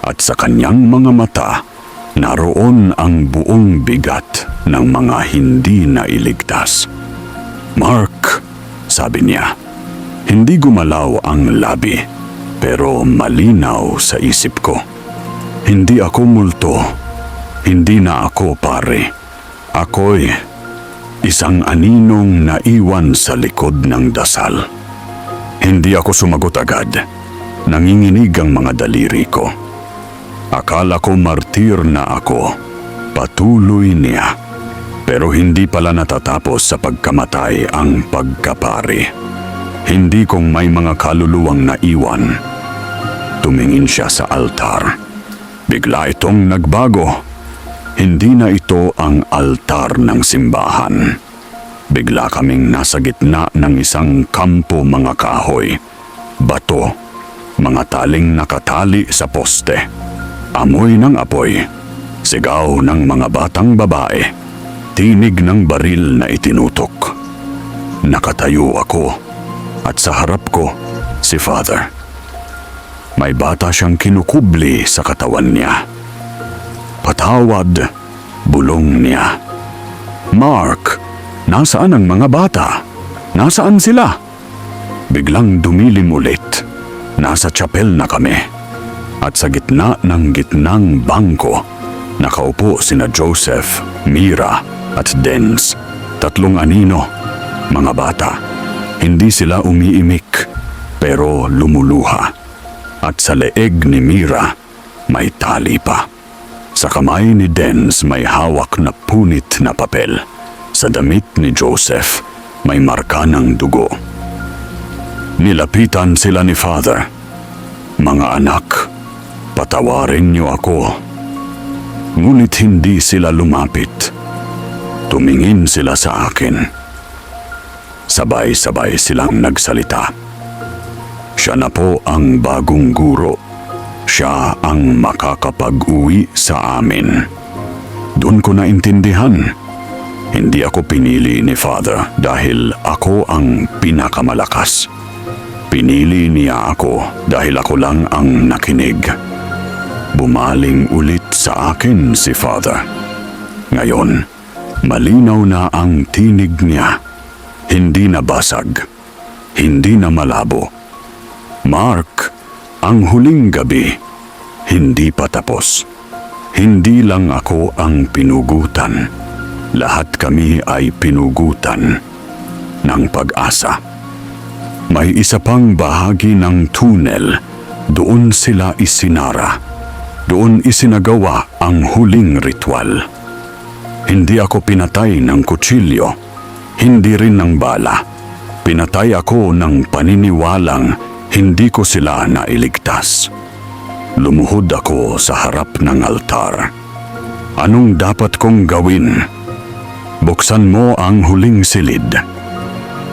At sa kanyang mga mata, naroon ang buong bigat ng mga hindi nailigtas. Mark, sabi niya. Hindi gumalaw ang labi, pero malinaw sa isip ko. Hindi ako multo. Hindi na ako pare. Ako'y isang aninong naiwan sa likod ng dasal. Hindi ako sumagot agad. Nanginginig ang mga daliri ko. Akala ko martir na ako. Patuloy niya. Pero hindi pala natatapos sa pagkamatay ang pagkapari. Hindi kung may mga kaluluwang naiwan. Tumingin siya sa altar. Bigla itong nagbago. Hindi na ito ang altar ng simbahan. Bigla kaming nasa gitna ng isang kampo mga kahoy. Bato. Mga taling nakatali sa poste. Amoy ng apoy, sigaw ng mga batang babae, tinig ng baril na itinutok. Nakatayo ako at sa harap ko si Father. May bata siyang kinukubli sa katawan niya. Patawad, bulong niya. Mark, nasaan ang mga bata? Nasaan sila? Biglang dumilim ulit. Nasa chapel na kami. At sa gitna ng gitnang bangko, nakaupo sina Joseph, Mira at Denz. 3 anino, mga bata. Hindi sila umiimik, pero lumuluha. At sa leeg ni Mira, may tali pa. Sa kamay ni Denz may hawak na punit na papel. Sa damit ni Joseph, may marka ng dugo. Nilapitan sila ni Father. Mga anak, patawarin niyo ako. Ngunit hindi sila lumapit. Tumingin sila sa akin. Sabay-sabay silang nagsalita. Siya na po ang bagong guro. Siya ang makakapag-uwi sa amin. Doon ko naintindihan. Hindi ako pinili ni Father dahil ako ang pinakamalakas. Pinili niya ako dahil ako lang ang nakinig. Bumaling ulit sa akin si Father. Ngayon, malinaw na ang tinig niya. Hindi na basag. hindi na malabo. Mark, ang huling gabi, hindi pa tapos. Hindi lang ako ang pinugutan. Lahat kami ay pinugutan ng pag-asa. May isa pang bahagi ng tunnel. Doon sila isinara. Doon isinagawa ang huling ritual. Hindi ako pinatay ng kutsilyo. Hindi rin ng bala. Pinatay ako ng paniniwalang hindi ko sila nailigtas. Lumuhod ako sa harap ng altar. Anong dapat kong gawin? Buksan mo ang huling silid.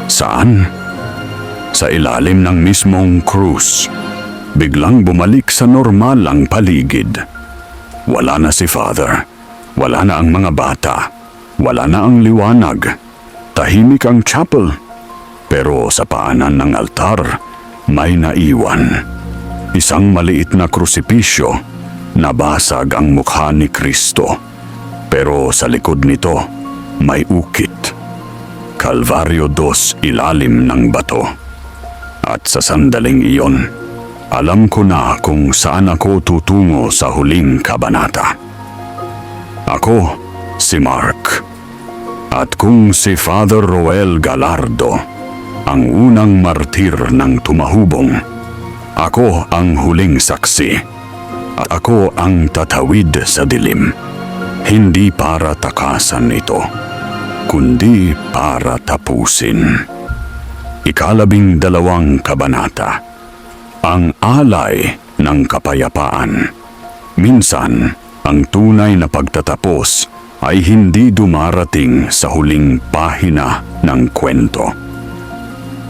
Saan? Sa ilalim ng mismong krus. Biglang bumalik sa normal ang paligid. Wala na si Father. Wala na ang mga bata. Wala na ang liwanag. Tahimik ang chapel. Pero sa paanan ng altar, may naiwan. Isang maliit na krusipisyo. Nabasag ang mukha ni Kristo. Pero sa likod nito, may ukit. Kalvaryo 2 ilalim ng bato. At sa sandaling iyon, alam ko na kung saan ako tutungo sa huling kabanata. Ako, si Mark. At kung si Father Roel Galardo, ang unang martir ng tumahubong, ako ang huling saksi. At ako ang tatawid sa dilim. Hindi para takasan ito, kundi para tapusin. 12 kabanata. Ang alay ng kapayapaan. Minsan, ang tunay na pagtatapos ay hindi dumarating sa huling pahina ng kwento.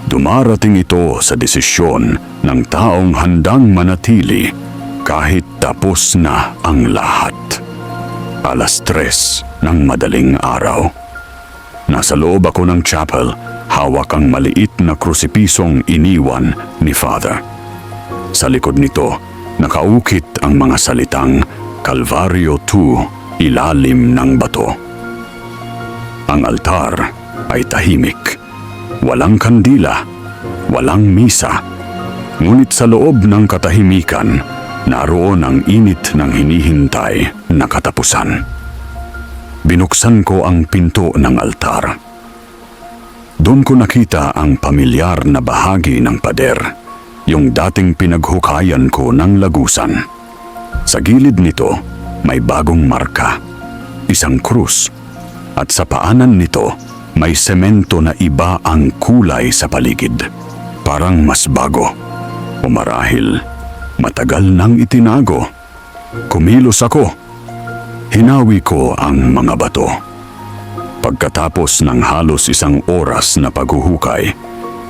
Dumarating ito sa desisyon ng taong handang manatili kahit tapos na ang lahat. 3:00 ng madaling araw. Nasa loob ako ng chapel, hawak ang maliit na krusipisong iniwan ni Father. Sa likod nito, nakaukit ang mga salitang Kalvaryo 2, ilalim ng bato. Ang altar ay tahimik. Walang kandila, walang misa. Ngunit sa loob ng katahimikan, naroon ang init ng hinihintay na katapusan. Binuksan ko ang pinto ng altar. Doon ko nakita ang pamilyar na bahagi ng pader. Yung dating pinaghukayan ko ng lagusan. Sa gilid nito, may bagong marka, isang krus, at sa paanan nito, may semento na iba ang kulay sa paligid. Parang mas bago, o marahil matagal nang itinago. Kumilos ako. Hinawi ko ang mga bato. Pagkatapos ng halos 1 oras na paghuhukay,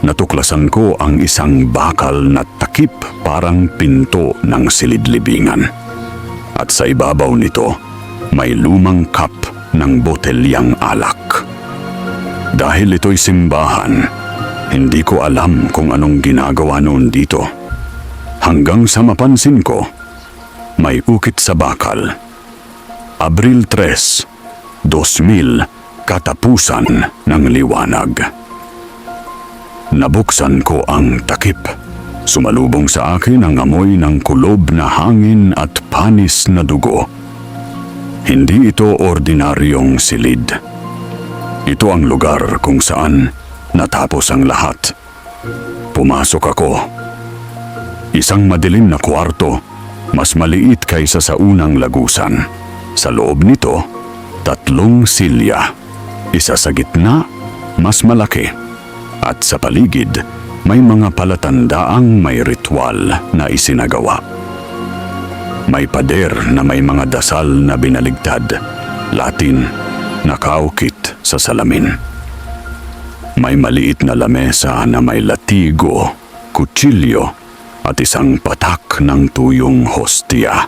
natuklasan ko ang isang bakal na takip parang pinto ng silid-libingan. At sa ibabaw nito, may lumang cup ng botelyang alak. Dahil ito'y simbahan, hindi ko alam kung anong ginagawa noon dito. Hanggang sa mapansin ko, may ukit sa bakal. Abril 3, 2000, katapusan ng liwanag. Nabuksan ko ang takip. Sumalubong sa akin ang amoy ng kulob na hangin at panis na dugo. Hindi ito ordinaryong silid. Ito ang lugar kung saan natapos ang lahat. Pumasok ako. Isang madilim na kwarto, mas maliit kaysa sa unang lagusan. Sa loob nito, 3 silya. Isa sa gitna, mas malaki. At sa paligid, may mga palatandaang may ritual na isinagawa. May pader na may mga dasal na binaligtad, Latin, nakaukit sa salamin. May maliit na lamesa na may latigo, kutsilyo, at isang patak ng tuyong hostia.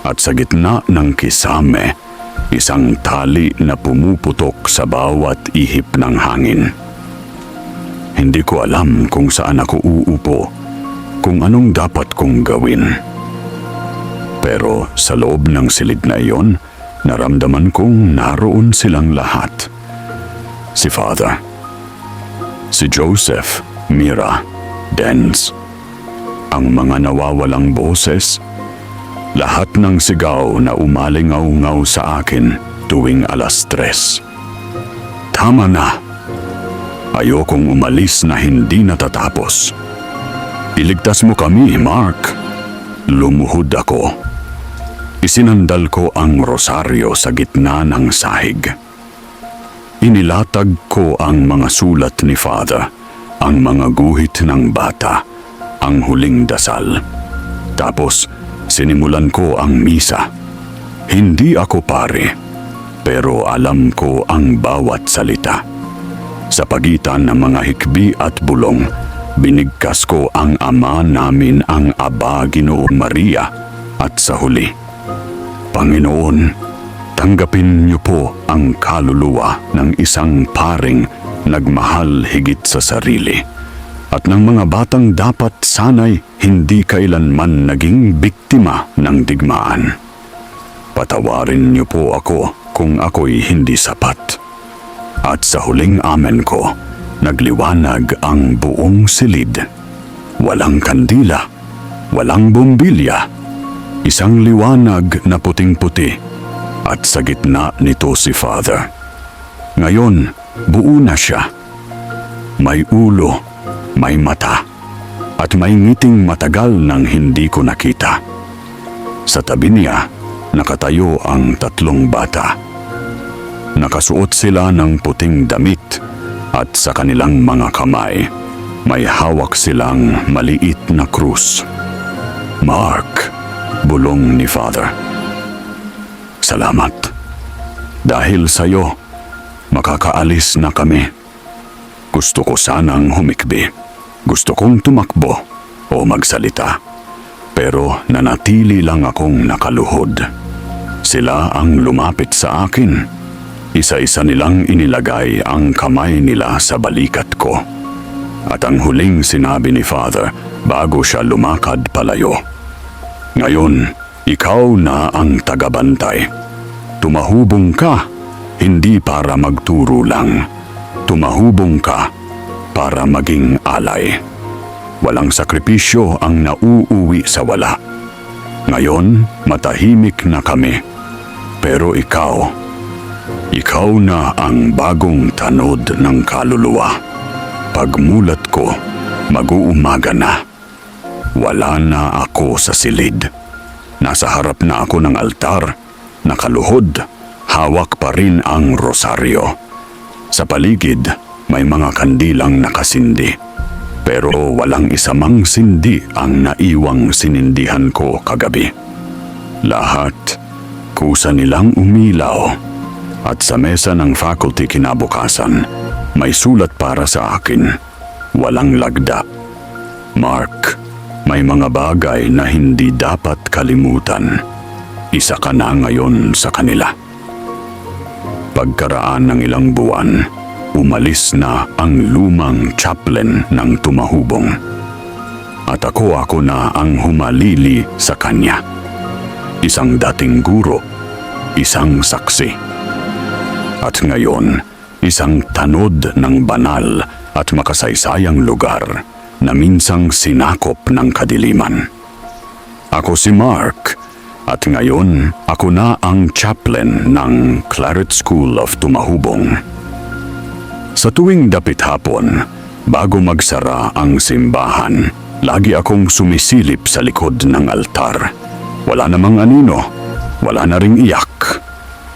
At sa gitna ng kisame, isang tali na pumuputok sa bawat ihip ng hangin. Hindi ko alam kung saan ako uupo, kung anong dapat kong gawin. Pero sa loob ng silid na iyon, naramdaman kong naroon silang lahat. Si Father, Si Joseph, Mira, Dens. Ang mga nawawalang boses, lahat ng sigaw na umalingaw-ngaw sa akin tuwing 3:00. Tama na. Ayokong umalis na hindi natatapos. Iligtas mo kami, Mark. Lumuhod ako. Isinandal ko ang rosaryo sa gitna ng sahig. Inilatag ko ang mga sulat ni Father, ang mga guhit ng bata, ang huling dasal. Tapos, sinimulan ko ang misa. Hindi ako pare, pero alam ko ang bawat salita. Sa pagitan ng mga hikbi at bulong, binigkas ko ang Ama namin, ang Aba, Ginoong Maria, at sa huli, Panginoon, tanggapin niyo po ang kaluluwa ng isang paring nagmahal higit sa sarili at ng mga batang dapat sana'y hindi kailanman naging biktima ng digmaan. Patawarin niyo po ako kung ako'y hindi sapat. At sa huling amen ko, nagliwanag ang buong silid. Walang kandila, walang bombilya, isang liwanag na puting-puti, at sa gitna nito si Father. Ngayon, buo na siya. May ulo, may mata, at may ngiting matagal nang hindi ko nakita. Sa tabi niya, nakatayo ang 3 bata. Nakasuot sila ng puting damit at sa kanilang mga kamay, may hawak silang maliit na krus. Mark, bulong ni Father. Salamat. Dahil sa'yo, makakaalis na kami. Gusto ko sanang humikbi. Gusto kong tumakbo o magsalita. Pero nanatili lang akong nakaluhod. Sila ang lumapit sa akin. Isa-isa nilang inilagay ang kamay nila sa balikat ko. At ang huling sinabi ni Father bago siya lumakad palayo, ngayon, ikaw na ang tagabantay. Tumahubong ka, hindi para magturo lang. Tumahubong ka para maging alay. Walang sakripisyo ang nauuwi sa wala. Ngayon, matahimik na kami. Pero ikaw na ang bagong tanod ng kaluluwa. Pagmulat ko, mag-uumaga na. Wala na ako sa silid. Nasa harap na ako ng altar, nakaluhod, hawak pa rin ang rosaryo. Sa paligid, may mga kandilang nakasindi. Pero walang isa mang sindi ang naiwang sinindihan ko kagabi. Lahat, kusa nilang umilaw. At sa mesa ng faculty kinabukasan, may sulat para sa akin. Walang lagda. Mark, may mga bagay na hindi dapat kalimutan. Isa ka na ngayon sa kanila. Pagkaraan ng ilang buwan, umalis na ang lumang chaplain ng tumahubong. At ako na ang humalili sa kanya. Isang dating guro, isang saksi. At ngayon, isang tanod ng banal at makasaysayang lugar na minsang sinakop ng kadiliman. Ako si Mark, at ngayon ako na ang chaplain ng Claret School of Tumahubong. Sa tuwing dapit hapon, bago magsara ang simbahan, lagi akong sumisilip sa likod ng altar. Wala namang anino, wala na ring iyak,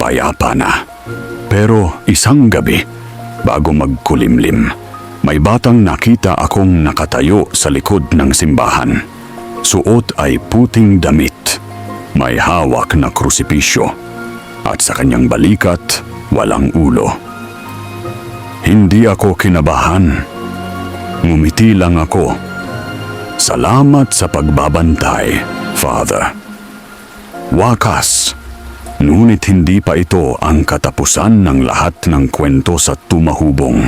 payapa na. Pero isang gabi, bago magkulimlim, may batang nakita akong nakatayo sa likod ng simbahan. Suot ay puting damit, may hawak na krusipisyo, at sa kanyang balikat, walang ulo. Hindi ako kinabahan. Ngumiti lang ako. Salamat sa pagbabantay, Father. Wakas, ngunit hindi pa ito ang katapusan ng lahat ng kwento sa tumahubong.